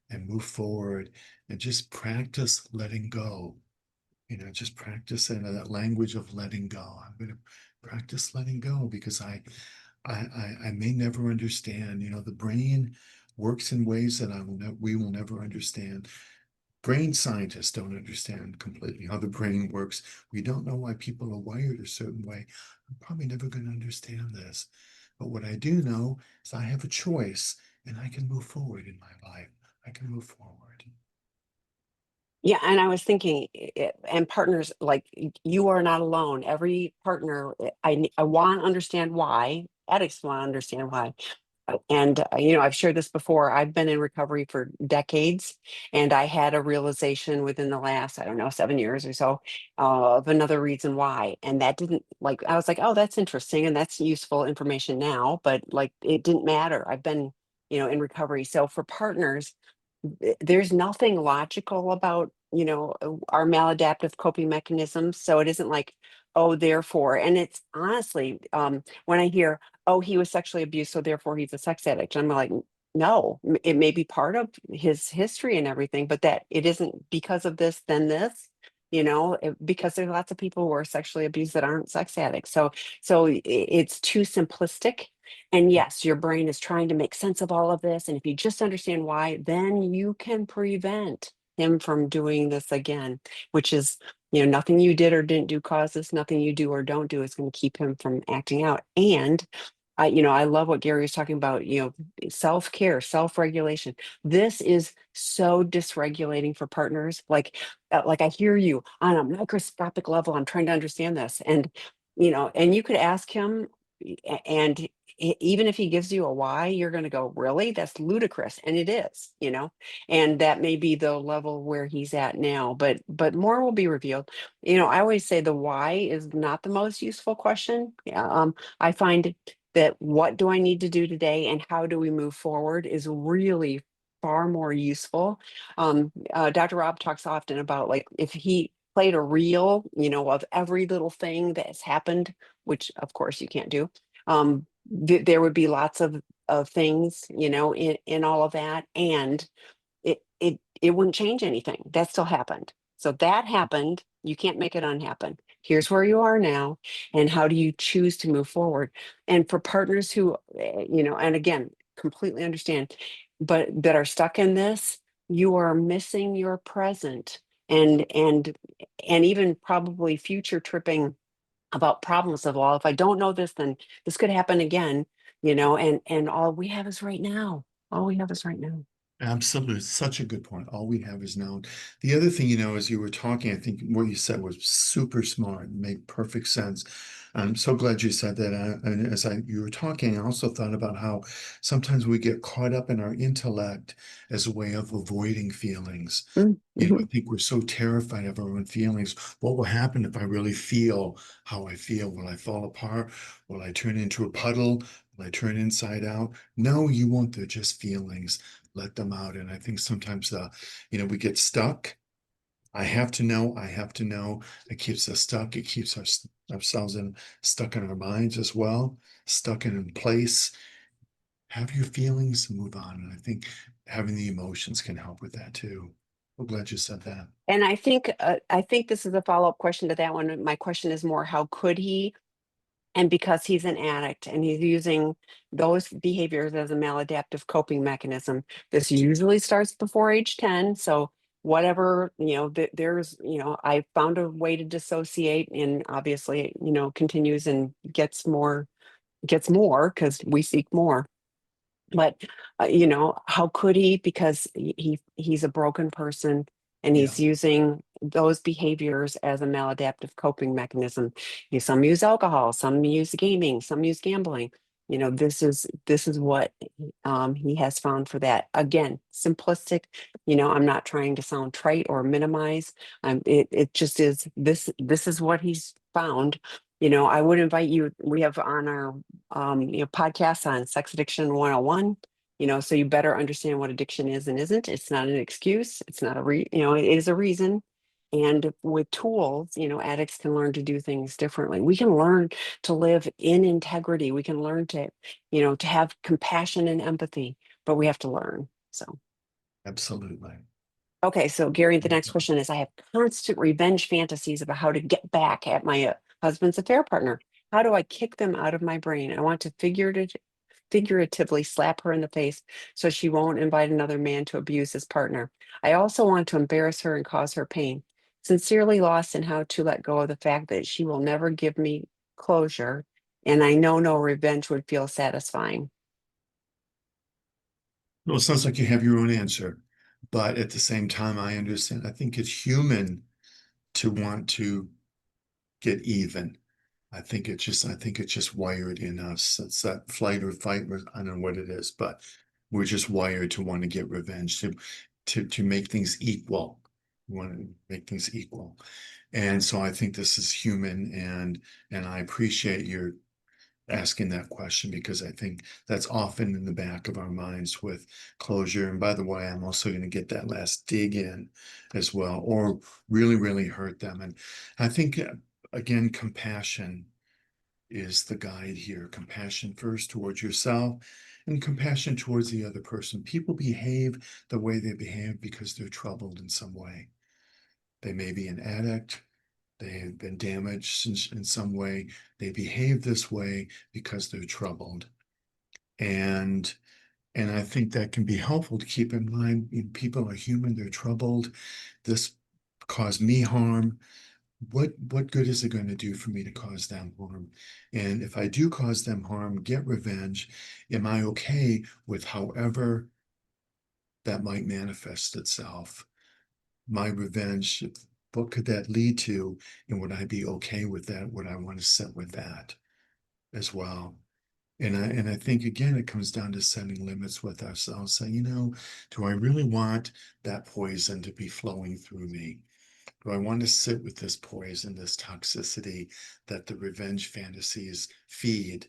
and move forward and just practice letting go. Just practice in that language of letting go. I'm going to practice letting go because I may never understand. The brain works in ways that we will never understand. Brain scientists don't understand completely how the brain works. We don't know why people are wired a certain way. I'm probably never going to understand this. But what I do know is I have a choice and I can move forward in my life. I can move forward. yeah, and I was thinking, and partners, like you are not alone. Every partner, I want to understand why. Addicts want to understand why. And I've shared this before. I've been in recovery for decades, and I had a realization within the last, I don't know, 7 years or so, of another reason why. And that didn't, like, I was like, oh, that's interesting and that's useful information now, but like it didn't matter. I've been, in recovery. So for partners, there's nothing logical about, our maladaptive coping mechanisms. So it isn't like, oh, therefore, and it's honestly, when I hear, oh, he was sexually abused, so therefore he's a sex addict, I'm like, no, it may be part of his history and everything, but that it isn't because of this, then this. Because there's lots of people who are sexually abused that aren't sex addicts. So it's too simplistic. And yes, your brain is trying to make sense of all of this. And if you just understand why, then you can prevent him from doing this again, which is, nothing you did or didn't do causes, nothing you do or don't do is going to keep him from acting out. And I love what Gary was talking about, self-care, self-regulation. This is so dysregulating for partners. Like I hear you on a microscopic level. I'm trying to understand this. And you could ask him, and even if he gives you a why, you're going to go, really? That's ludicrous. And it is, and that may be the level where he's at now, but more will be revealed. I always say the why is not the most useful question. Yeah, I find that what do I need to do today and how do we move forward is really far more useful. Dr. Rob talks often about, like, if he played a reel, of every little thing that has happened, which of course you can't do. There would be lots of things, in all of that, and it wouldn't change anything. That still happened. So that happened. You can't make it unhappen. Here's where you are now, and how do you choose to move forward? And for partners who, and again, completely understand, but that are stuck in this, you are missing your present, and even probably future tripping about problems of, well, if I don't know this, then this could happen again, and all we have is right now. All we have is right now. Absolutely. Such a good point. All we have is now. The other thing, as you were talking, I think what you said was super smart and made perfect sense. I'm so glad you said that. And you were talking, I also thought about how sometimes we get caught up in our intellect as a way of avoiding feelings. I Mhm. think we're so terrified of our own feelings. What will happen if I really feel how I feel? Will I fall apart? Will I turn into a puddle? Will I turn inside out? No, you won't. They're just feelings. Let them out. And I think sometimes, we get stuck. I have to know. I have to know. It keeps us stuck. It keeps ourselves stuck in our minds as well, stuck in place. Have your feelings, move on. And I think having the emotions can help with that too. I'm glad you said that. And I think this is a follow-up question to that one. My question is more, how could he? And because he's an addict and he's using those behaviors as a maladaptive coping mechanism, this usually starts before age 10. So whatever, there's, I found a way to dissociate, and obviously, continues and gets more because we seek more. But how could he? Because he's a broken person, and Yeah, he's using those behaviors as a maladaptive coping mechanism. Some use alcohol, some use gaming, some use gambling. This is what he has found for that. Again, simplistic. I'm not trying to sound trite or minimize. It just is this. This is what he's found. I would invite you. We have on our podcasts on sex addiction 101, so you better understand what addiction is and isn't. It's not an excuse. It's not it is a reason. And with tools, addicts can learn to do things differently. We can learn to live in integrity. We can learn to have compassion and empathy, but we have to learn. So. absolutely. Okay, so Gary, the next question is, I have constant revenge fantasies about how to get back at my husband's affair partner. How do I kick them out of my brain? I want to figuratively slap her in the face so she won't invite another man to abuse his partner. I also want to embarrass her and cause her pain. Sincerely lost in how to let go of the fact that she will never give me closure, and I know no revenge would feel satisfying. Well, it sounds like you have your own answer, but at the same time, I understand. I think it's human to want to get even. I think it's just wired in us. It's that flight or fight, I don't know what it is, but we're just wired to want to get revenge, to make things equal. We want to make things equal. And so I think this is human, and I appreciate asking that question because I think that's often in the back of our minds with closure. And by the way, I'm also going to get that last dig in as well, or really, really hurt them. And I think, again, compassion is the guide here. Compassion first towards yourself and compassion towards the other person. People behave the way they behave because they're troubled in some way. They may be an addict. They have been damaged in some way. They behave this way because they're troubled. And and I think that can be helpful to keep in mind. People are human, they're troubled. This caused me harm. What good is it going to do for me to cause them harm? And if I do cause them harm, get revenge, am I okay with however that might manifest itself? My revenge, what could that lead to? And would I be okay with that? Would I want to sit with that as well? And I think again, it comes down to setting limits with ourselves. Saying, do I really want that poison to be flowing through me? Do I want to sit with this poison, this toxicity that the revenge fantasies feed?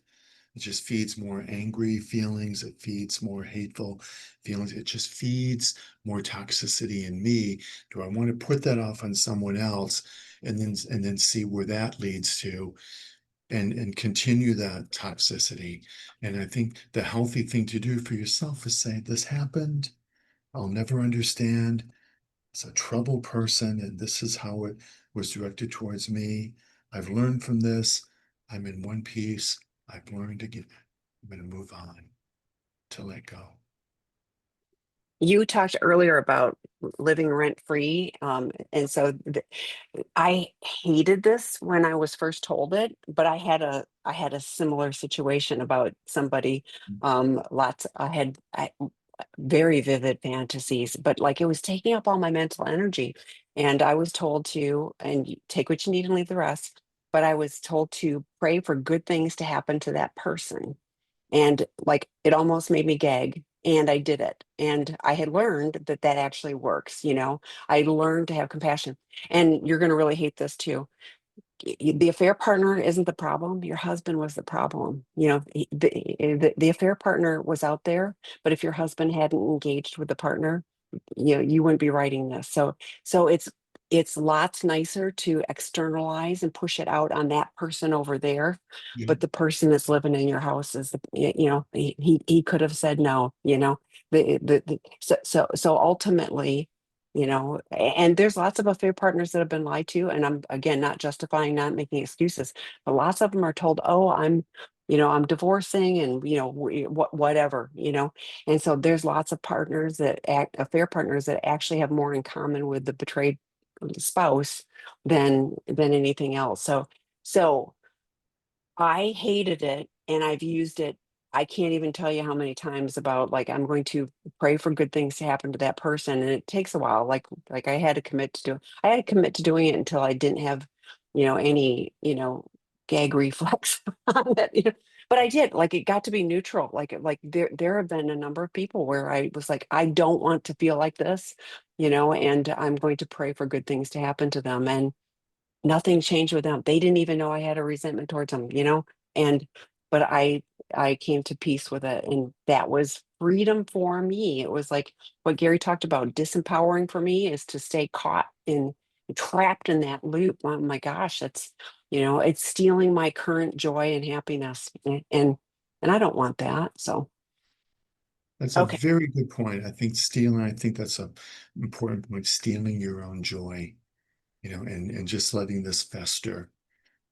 It just feeds more angry feelings. It feeds more hateful feelings. It just feeds more toxicity in me. Do I want to put that off on someone else and then see where that leads to and continue that toxicity? And I think the healthy thing to do for yourself is say, this happened. I'll never understand. It's a troubled person, and this is how it was directed towards me. I've learned from this. I'm in one piece. I've learned to get, I'm going to move on, to let go. You talked earlier about living rent free. And so I hated this when I was first told it, but I had a similar situation about somebody. Lots I very vivid fantasies, but like it was taking up all my mental energy. And I was told to, and you take what you need and leave the rest. But I was told to pray for good things to happen to that person. And like it almost made me gag. And I did it. And I had learned that that actually works. I learned to have compassion. And you're going to really hate this too. The affair partner isn't the problem. Your husband was the problem. The affair partner was out there, but if your husband hadn't engaged with the partner, you wouldn't be writing this. So it's lots nicer to externalize and push it out on that person over there, Yeah. but the person that's living in your house is he could have said no. So ultimately, and there's lots of affair partners that have been lied to, and I'm again not justifying, not making excuses, but lots of them are told, oh, I'm divorcing, and whatever. And so there's lots of partners that act affair partners that actually have more in common with the betrayed spouse than anything else. So I hated it, and I've used it. I can't even tell you how many times about like I'm going to pray for good things to happen to that person, and it takes a while. Like I had to commit to doing it until I didn't have, any, gag reflex on it. But I did. Like it got to be neutral. Like there have been a number of people where I was like, I don't want to feel like this, and I'm going to pray for good things to happen to them. And nothing changed with them. They didn't even know I had a resentment towards them. And but I came to peace with it, and that was freedom for me. It was like what Gary talked about. Disempowering for me is to stay caught in trapped in that loop. Oh my gosh, it's stealing my current joy and happiness, and I don't want that. So That's a okay. very good point. I think that's a important point, stealing your own joy, and just letting this fester,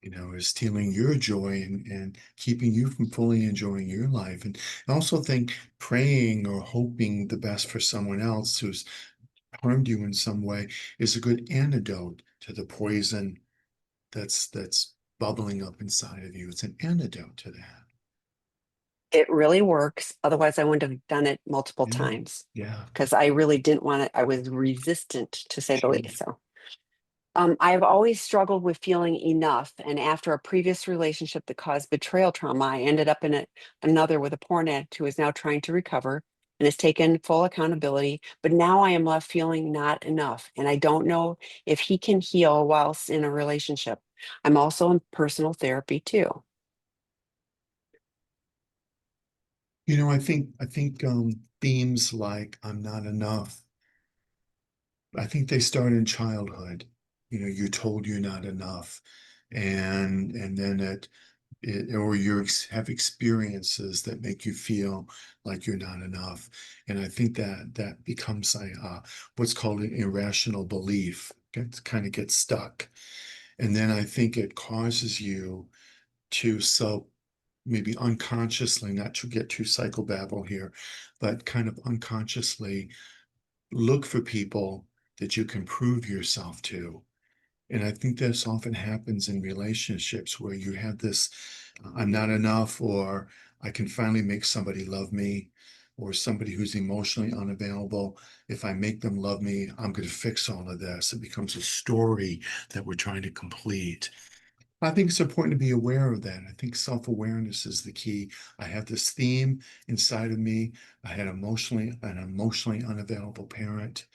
is stealing your joy and keeping you from fully enjoying your life. And I also think praying or hoping the best for someone else who's harmed you in some way is a good antidote to the poison that's bubbling up inside of you. It's an antidote to that. It really works. Otherwise, I wouldn't have done it multiple Yeah. times Yeah. because I really didn't want it. I was resistant, to say the Sure. least. So I've always struggled with feeling enough. And after a previous relationship that caused betrayal trauma, I ended up in another with a porn addict who is now trying to recover and has taken full accountability. But now I am left feeling not enough. And I don't know if he can heal whilst in a relationship. I'm also in personal therapy too. I think themes like I'm not enough, I think they start in childhood. You're told you're not enough, and then or have experiences that make you feel like you're not enough. And I think that becomes what's called an irrational belief. It kind of gets stuck. And then I think it causes you to maybe unconsciously, not to get too psychobabble here, but kind of unconsciously look for people that you can prove yourself to. And I think this often happens in relationships where you have this, I'm not enough, or I can finally make somebody love me, or somebody who's emotionally unavailable. If I make them love me, I'm going to fix all of this. It becomes a story that we're trying to complete. I think it's important to be aware of that. I think self-awareness is the key. I have this theme inside of me. I had an emotionally unavailable parent,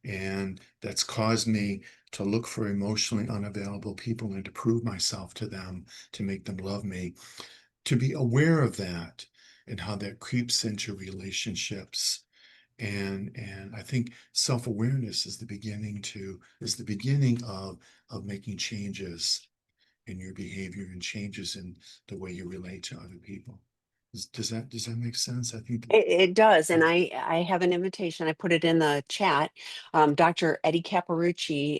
and that's caused me to look for emotionally unavailable people and to prove myself to them, to make them love me. To be aware of that and how that creeps into relationships. And I think self-awareness is the beginning of making changes in your behavior and changes in the way you relate to other people. Does that make sense? I think. It does, and I have an invitation. I put it in the chat. Dr. Eddie Caparucci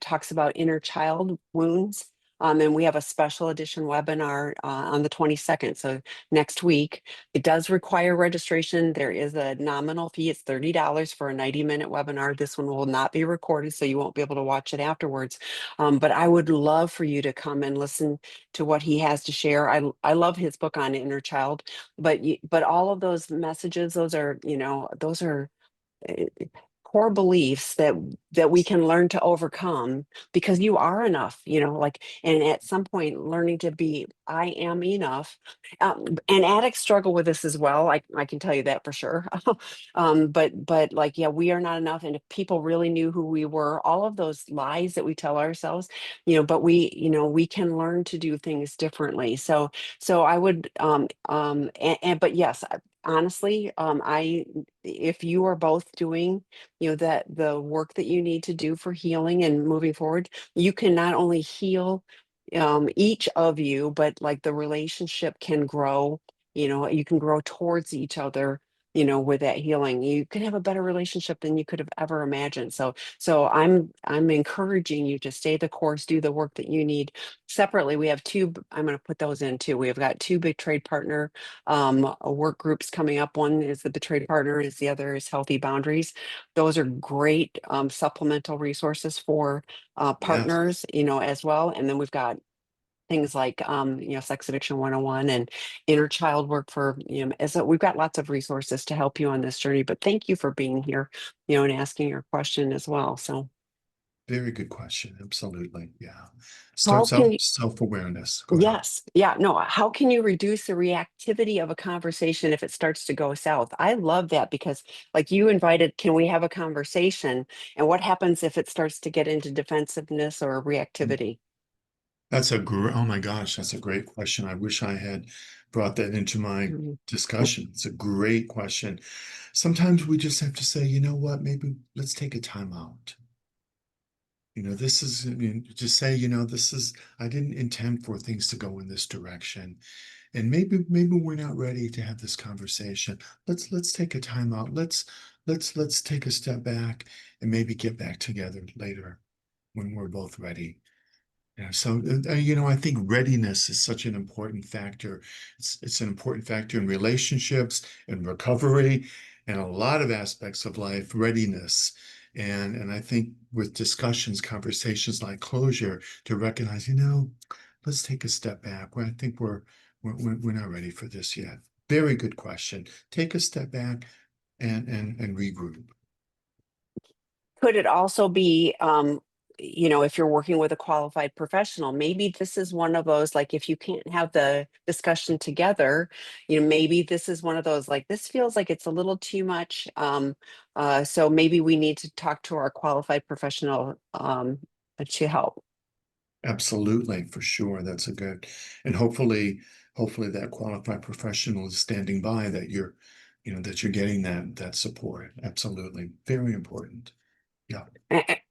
talks about inner child wounds, and we have a special edition webinar on the 22nd. So next week, it does require registration. There is a nominal fee. It's $30 for a 90-minute webinar. This one will not be recorded, so you won't be able to watch it afterwards. But I would love for you to come and listen to what he has to share. I love his book on inner child, but all of those messages, those are, those are uh, core beliefs that we can learn to overcome, because you are enough, like, and at some point learning to be I am enough. And addicts struggle with this as well. I can tell you that for sure. But like, yeah, we are not enough. And if people really knew who we were, all of those lies that we tell ourselves, but we can learn to do things differently. So I would but yes, honestly, I if you are both doing, that the work that you need to do for healing and moving forward, you can not only heal each of you, but like the relationship can grow. You can grow towards each other, with that healing. You can have a better relationship than you could have ever imagined. So I'm encouraging you to stay the course, do the work that you need. Separately, we have two, I'm going to put those in too. We have got two betrayed partner work groups coming up. One is the betrayed partner, is the other is healthy boundaries. Those are great supplemental resources for Yes. partners, as well. And then we've got things like sex addiction 101 and inner child work for, as we've got lots of resources to help you on this journey. But thank you for being here, and asking your question as well. So Very good question. Absolutely. Yeah. how Starts can out self-awareness. Go ahead. yes, yeah, no, how can you reduce the reactivity of a conversation if it starts to go south? I love that, because like you invited, can we have a conversation? And what happens if it starts to get into defensiveness or reactivity? Oh my gosh, that's a great question. I wish I had brought that into my Mhm. discussion. It's a great question. Sometimes we just have to say, you know what, maybe let's take a time out. This is, just say, I didn't intend for things to go in this direction. And maybe we're not ready to have this conversation. Let's take a time out. Let's take a step back and maybe get back together later when we're both ready. Yeah, so I think readiness is such an important factor. It's an important factor in relationships and recovery and a lot of aspects of life, readiness. And I think with discussions, conversations like closure, to recognize, let's take a step back. I think we're not ready for this yet. Very good question. Take a step back and regroup. Could it also be, if you're working with a qualified professional, maybe this is one of those, like, if you can't have the discussion together, maybe this is one of those, like, this feels like it's a little too much. So maybe we need to talk to our qualified professional to help. Absolutely, for sure. And hopefully that qualified professional is standing by, that that you're getting that support. Absolutely. Very important. Yeah.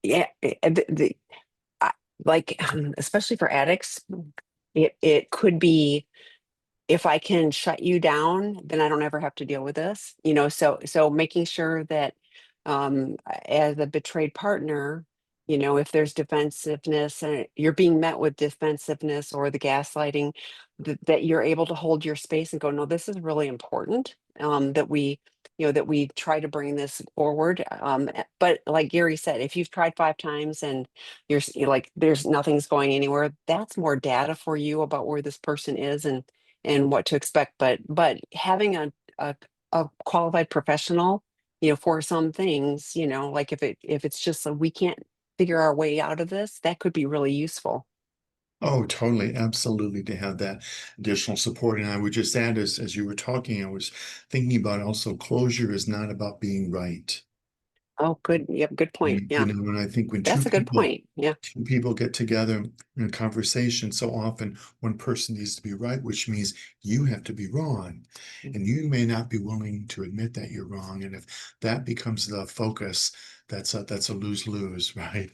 Yeah, I- like especially for addicts, it could be, if I can shut you down, then I don't ever have to deal with this. So making sure that as a betrayed partner, if there's defensiveness and you're being met with defensiveness or the gaslighting, that you're able to hold your space and go, no, this is really important. That we try to bring this forward. But like Gary said, if you've tried 5 times and you're like, there's nothing's going anywhere, that's more data for you about where this person is and what to expect. But having a qualified professional, for some things, like if it's just so we can't figure our way out of this, that could be really useful. Oh, totally. Absolutely. To have that additional support. And I would just add, as you were talking, I was thinking about also closure is not about being right. Oh, good. Yep, good point. Yeah, And I think when that's a good point. Yeah. two people get together in a conversation, so often one person needs to be right, which means you have to be wrong. And you may not be willing to admit that you're wrong. And if that becomes the focus, that's a lose-lose, right?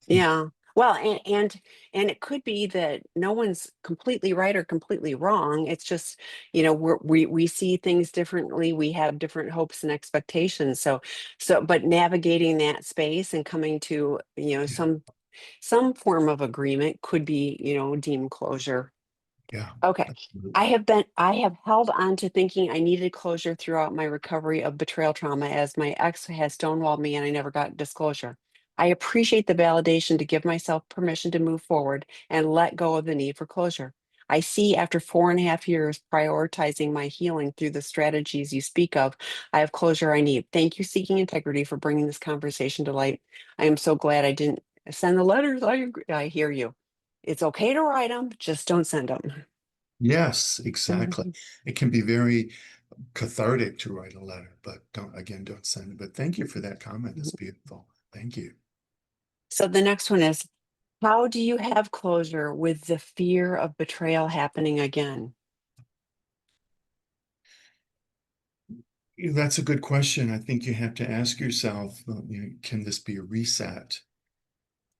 Yeah. Well, and it could be that no one's completely right or completely wrong. It's just, we see things differently. We have different hopes and expectations. But navigating that space and coming to, Yeah. some form of agreement could be, deemed closure. Yeah. Okay. I Absolutely. have been, I have held on to thinking I needed closure throughout my recovery of betrayal trauma, as my ex has stonewalled me and I never got disclosure. I appreciate the validation to give myself permission to move forward and let go of the need for closure. I see after 4.5 years prioritizing my healing through the strategies you speak of, I have closure I need. Thank you, Seeking Integrity, for bringing this conversation to light. I am so glad I didn't send the letters. I hear you. It's okay to write them, just don't send them. Yes, exactly. Mhm. It can be very cathartic to write a letter, but don't send it. But thank you for that comment. That's beautiful. Thank you. So the next one is, how do you have closure with the fear of betrayal happening again? That's a good question. I think you have to ask yourself, can this be a reset?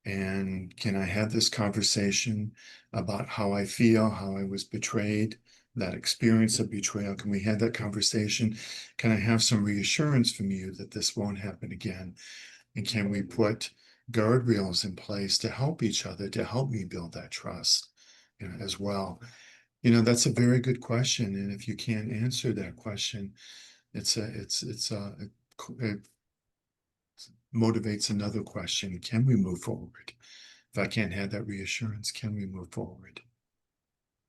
And can I have this conversation about how I feel, how I was betrayed, that experience of betrayal? Can we have that conversation? Can I have some reassurance from you that this won't happen again? And can we put guardrails in place to help each other, to help me build that trust, as well? That's a very good question. And if you can't answer that question, it motivates another question. Can we move forward? If I can't have that reassurance, can we move forward?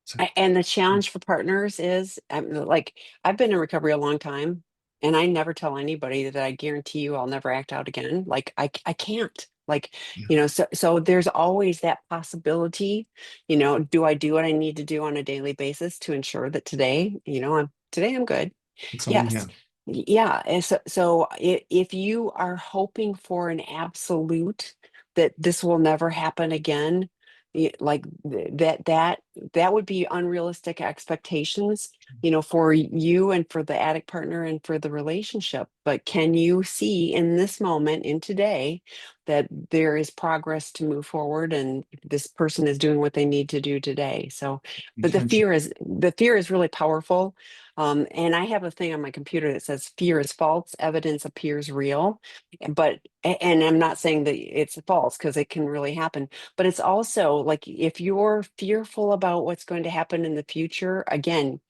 So, And the challenge for partners is, like, I've been in recovery a long time, and I never tell anybody that I guarantee you I'll never act out again. Like, I can't. Like, yeah, so there's always that possibility. Do I do what I need to do on a daily basis to ensure that today I'm good? that's all we Yes. have. Yeah. And so if you are hoping for an absolute that this will never happen again, like that would be unrealistic expectations, for you and for the addict partner and for the relationship. But can you see in this moment, in today, that there is progress to move forward and this person is doing what they need to do today? So, but the Intention. fear is really powerful. And I have a thing on my computer that says fear is false, evidence appears real. And I'm not saying that it's false, because it can really happen, but it's also like, if you're fearful about what's going to happen in the future, again,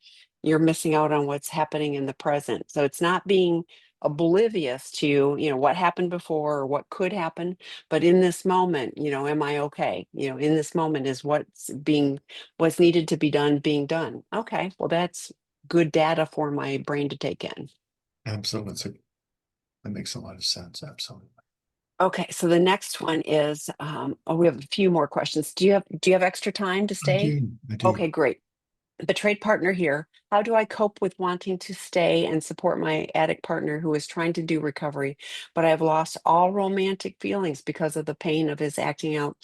you're missing out on what's happening in the present. So it's not being oblivious to, what happened before or what could happen, but in this moment, am I okay? In this moment is what's needed to be done being done. Okay, well, that's good data for my brain to take in. Absolutely. That makes a lot of sense. Absolutely. Okay, so the next one is, we have a few more questions. Do you have extra time to I stay? do. I do. Okay, great. Betrayed partner here. How do I cope with wanting to stay and support my addict partner who is trying to do recovery, but I've lost all romantic feelings because of the pain of his acting out?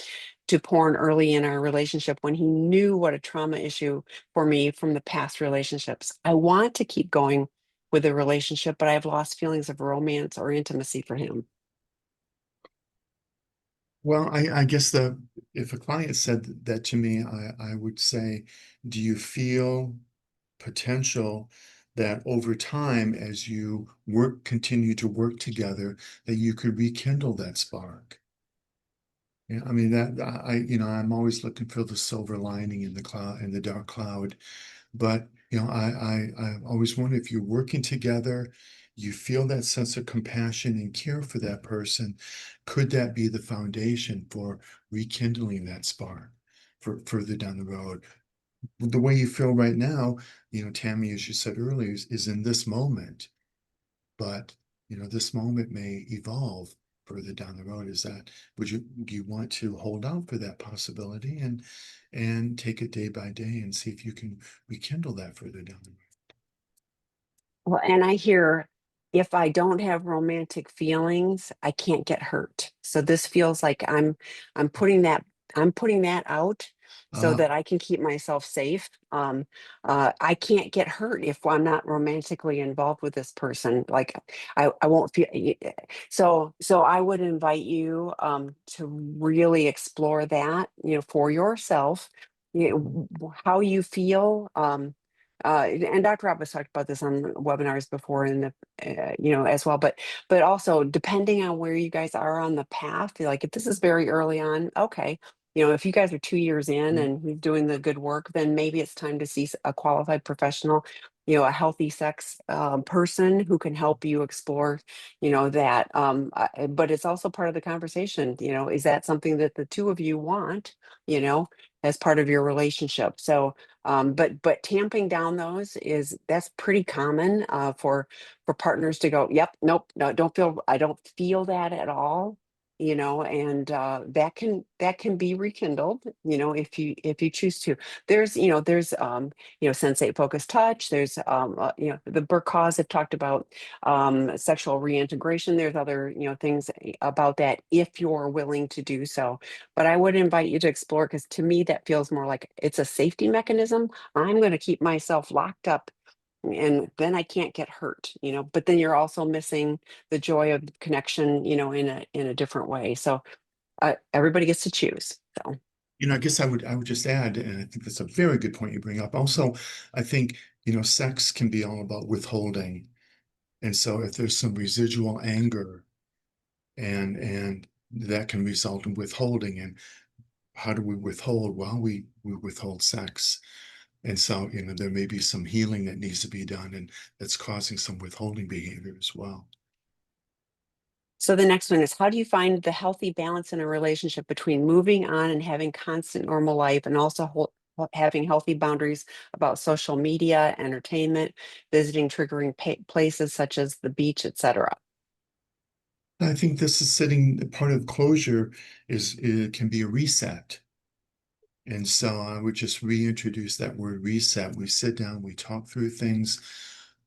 to porn early in our relationship when he knew what a trauma issue for me from the past relationships. I want to keep going with the relationship, but I've lost feelings of romance or intimacy for him. Well, I guess if a client said that to me, I would say, do you feel potential that over time, as you continue to work together, that you could rekindle that spark? Yeah, I mean that I'm always looking for the silver lining in the cloud, in the dark cloud. But I always wonder if you're working together, you feel that sense of compassion and care for that person, could that be the foundation for rekindling that spark for further down the road? The way you feel right now, Tammy, as you said earlier, is in this moment, but this moment may evolve further down the road. Do you want to hold out for that possibility and take it day by day and see if you can rekindle that further down the road? Well, and I hear if I don't have romantic feelings, I can't get hurt. So this feels like I'm putting that I'm putting that out so Uh, that I can keep myself safe. I can't get hurt if I'm not romantically involved with this person. Like I won't feel so I would invite you to really explore that, for yourself, how you feel. And Dr. Rob has talked about this on webinars before, and as well. But also depending on where you guys are on the path, like if this is very early on, okay. If you guys are 2 years in and he's doing the good work, then maybe it's time to see a qualified professional, a healthy sex person who can help you explore, that. But it's also part of the conversation. Is that something that the two of you want, as part of your relationship? So but tamping down those that's pretty common for partners to go, yep, nope, no, I don't feel that at all, and that can be rekindled, if you choose to. There's sensate focused touch. There's the Burkhaws have talked about sexual reintegration. There's other things about that if you're willing to do so, but I would invite you to explore, because to me that feels more like it's a safety mechanism. I'm going to keep myself locked up and then I can't get hurt, but then you're also missing the joy of connection, in a different way. So everybody gets to choose. So I guess I would just add, and I think that's a very good point you bring up. Also, I think, sex can be all about withholding. And so if there's some residual anger and that can result in withholding. And how do we withhold? Well, we withhold sex. And so, there may be some healing that needs to be done, and that's causing some withholding behavior as well. So the next one is, how do you find the healthy balance in a relationship between moving on and having constant normal life, and also having healthy boundaries about social media, entertainment, visiting triggering places such as the beach, etc.? I think this is sitting part of closure is it can be a reset. And so I would just reintroduce that word reset. We sit down, we talk through things,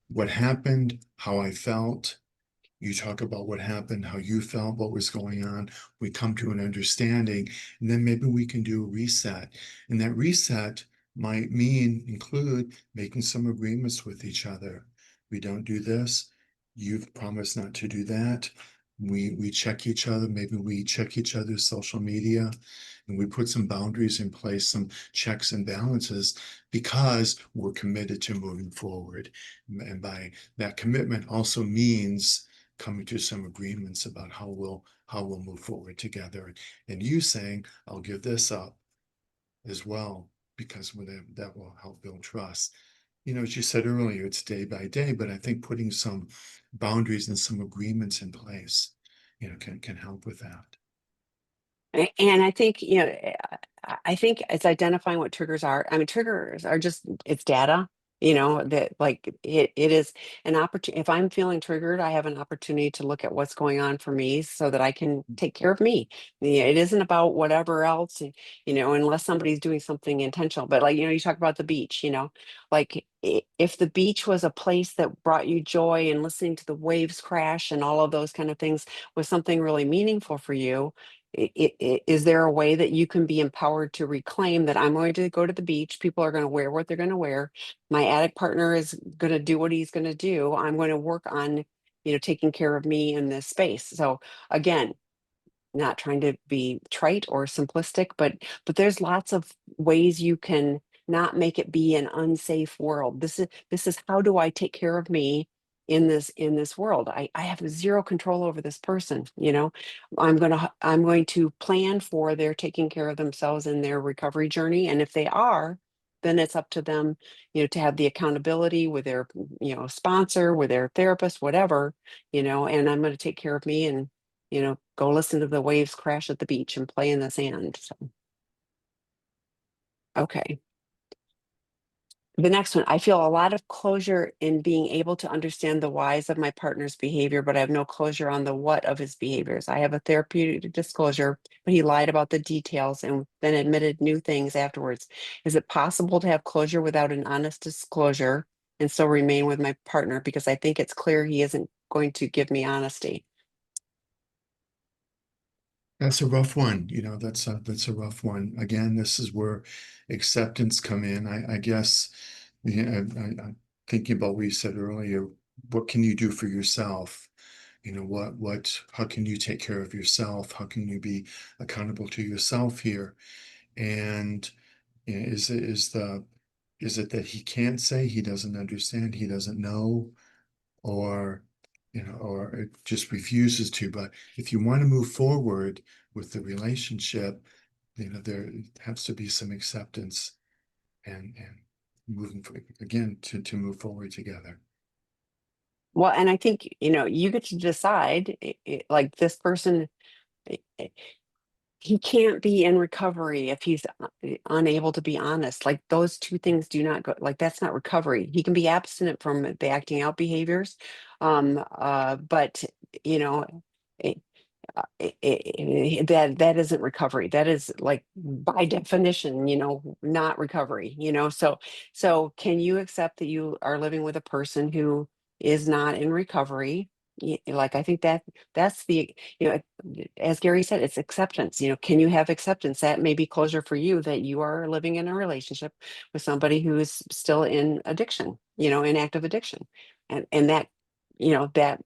what happened, how I felt. You talk about what happened, how you felt, what was going on. We come to an understanding, and then maybe we can do a reset. And that reset might include making some agreements with each other. We don't do this. You've promised not to do that. We check each other. Maybe we check each other's social media, and we put some boundaries in place, some checks and balances, because we're committed to moving forward. And by that commitment also means coming to some agreements about how we'll move forward together. And you saying, I'll give this up as well, because that will help build trust. As you said earlier, it's day by day, but I think putting some boundaries and some agreements in place, can help with that. And I think, I think it's identifying what triggers are. I mean, triggers are just, it's data, that like it is an opportunity. If I'm feeling triggered, I have an opportunity to look at what's going on for me so that I can take care of me. Yeah, it isn't about whatever else, unless somebody's doing something intentional. But like, you talk about the beach, like if the beach was a place that brought you joy, and listening to the waves crash and all of those kind of things was something really meaningful for you, Is there a way that you can be empowered to reclaim that I'm going to go to the beach? People are going to wear what they're going to wear. My addict partner is going to do what he's going to do. I'm going to work on, taking care of me in this space. So again, not trying to be trite or simplistic, but there's lots of ways you can not make it be an unsafe world. This is how do I take care of me in this world? I have zero control over this person, I'm going to plan for their taking care of themselves in their recovery journey. And if they are, then it's up to them, to have the accountability with their, sponsor, with their therapist, whatever, and I'm going to take care of me and go listen to the waves crash at the beach and play in the sand. So, okay. The next one, I feel a lot of closure in being able to understand the whys of my partner's behavior, but I have no closure on the what of his behaviors. I have a therapeutic disclosure, but he lied about the details and then admitted new things afterwards. Is it possible to have closure without an honest disclosure and still remain with my partner? Because I think it's clear he isn't going to give me honesty. That's a rough one. That's a rough one. Again, this is where acceptance come in. I guess, yeah, I'm thinking about what you said earlier. What can you do for yourself? How can you take care of yourself? How can you be accountable to yourself here? And is it that he can't say, he doesn't understand, he doesn't know, or or it just refuses to? But if you want to move forward with the relationship, there has to be some acceptance and again to move forward together. Well, and I think, you get to decide, like this person, i- i- he can't be in recovery if he's unable to be honest. Like those two things do not go, like that's not recovery. He can be abstinent from the acting out behaviors. But you know, that isn't recovery. That is like by definition, not recovery, so can you accept that you are living with a person who is not in recovery? Like I think that's the, as Gary said, it's acceptance. Can you have acceptance? That may be closure for you, that you are living in a relationship with somebody who is still in addiction, in active addiction. And that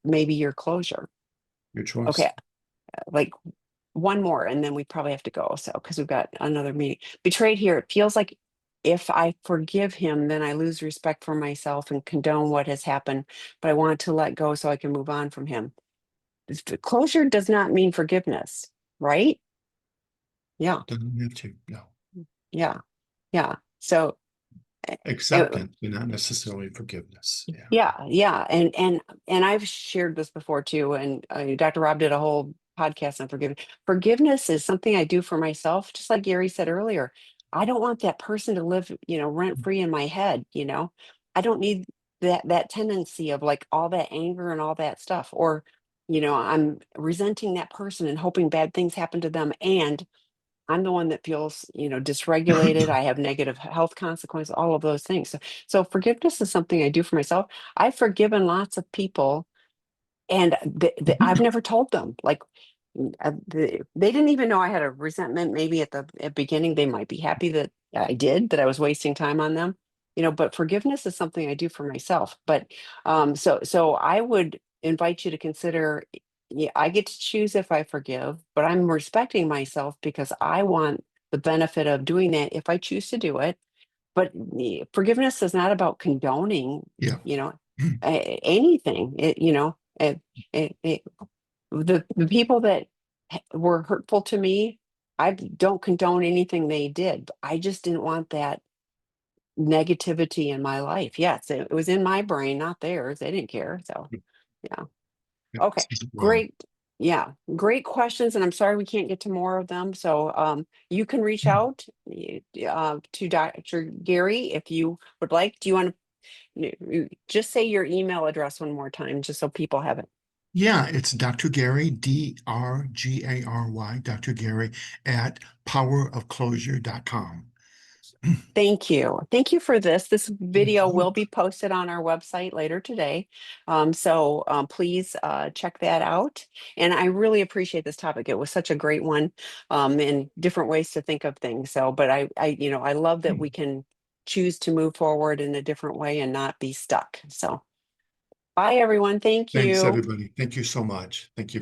may be your closure. Your Okay, choice. like one more and then we probably have to go, so because we've got another meeting. Betrayed here, it feels like if I forgive him then I lose respect for myself and condone what has happened, but I want to let go so I can move on from him. Closure does not mean forgiveness, right? Yeah. Doesn't have to. No. Yeah. Yeah. So uh, Acceptance, but not necessarily forgiveness. Yeah. yeah, and I've shared this before too. And Dr. Rob did a whole podcast on forgiveness. Forgiveness is something I do for myself, just like Gary said earlier. I don't want that person to live, rent free in my head. I don't need that tendency of like all that anger and all that stuff, or I'm resenting that person and hoping bad things happen to them, and I'm the one that feels, dysregulated. I have negative health consequences, all of those things. So forgiveness is something I do for myself. I've forgiven lots of people, and I've never told them. Like, they didn't even know I had a resentment. Maybe at beginning, they might be happy that I did, that I was wasting time on them. But forgiveness is something I do for myself. But so I would invite you to consider. Yeah, I get to choose if I forgive, but I'm respecting myself because I want the benefit of doing that if I choose to do it. But forgiveness is not about condoning, Yeah. you know, anything. The people that were hurtful to me, I don't condone anything they did. I just didn't want that negativity in my life. Yes, it was in my brain, not theirs. They didn't care. So, yeah. Okay, Well, great. Yeah, great questions. And I'm sorry we can't get to more of them. So you can reach out to Dr. Gary if you would like. Do you want to just say your email address one more time, just so people have it? yeah, it's Dr. Gary, Drgary, Dr. Gary at powerofclosure.com. Thank you. Thank you for this. This I video will hope. be posted on our website later today. Please check that out. And I really appreciate this topic. It was such a great one, and different ways to think of things. But I love that we can choose to move forward in a different way and not be stuck. So bye, everyone. Thank Thanks, you. everybody. Thank you so much. Thank you.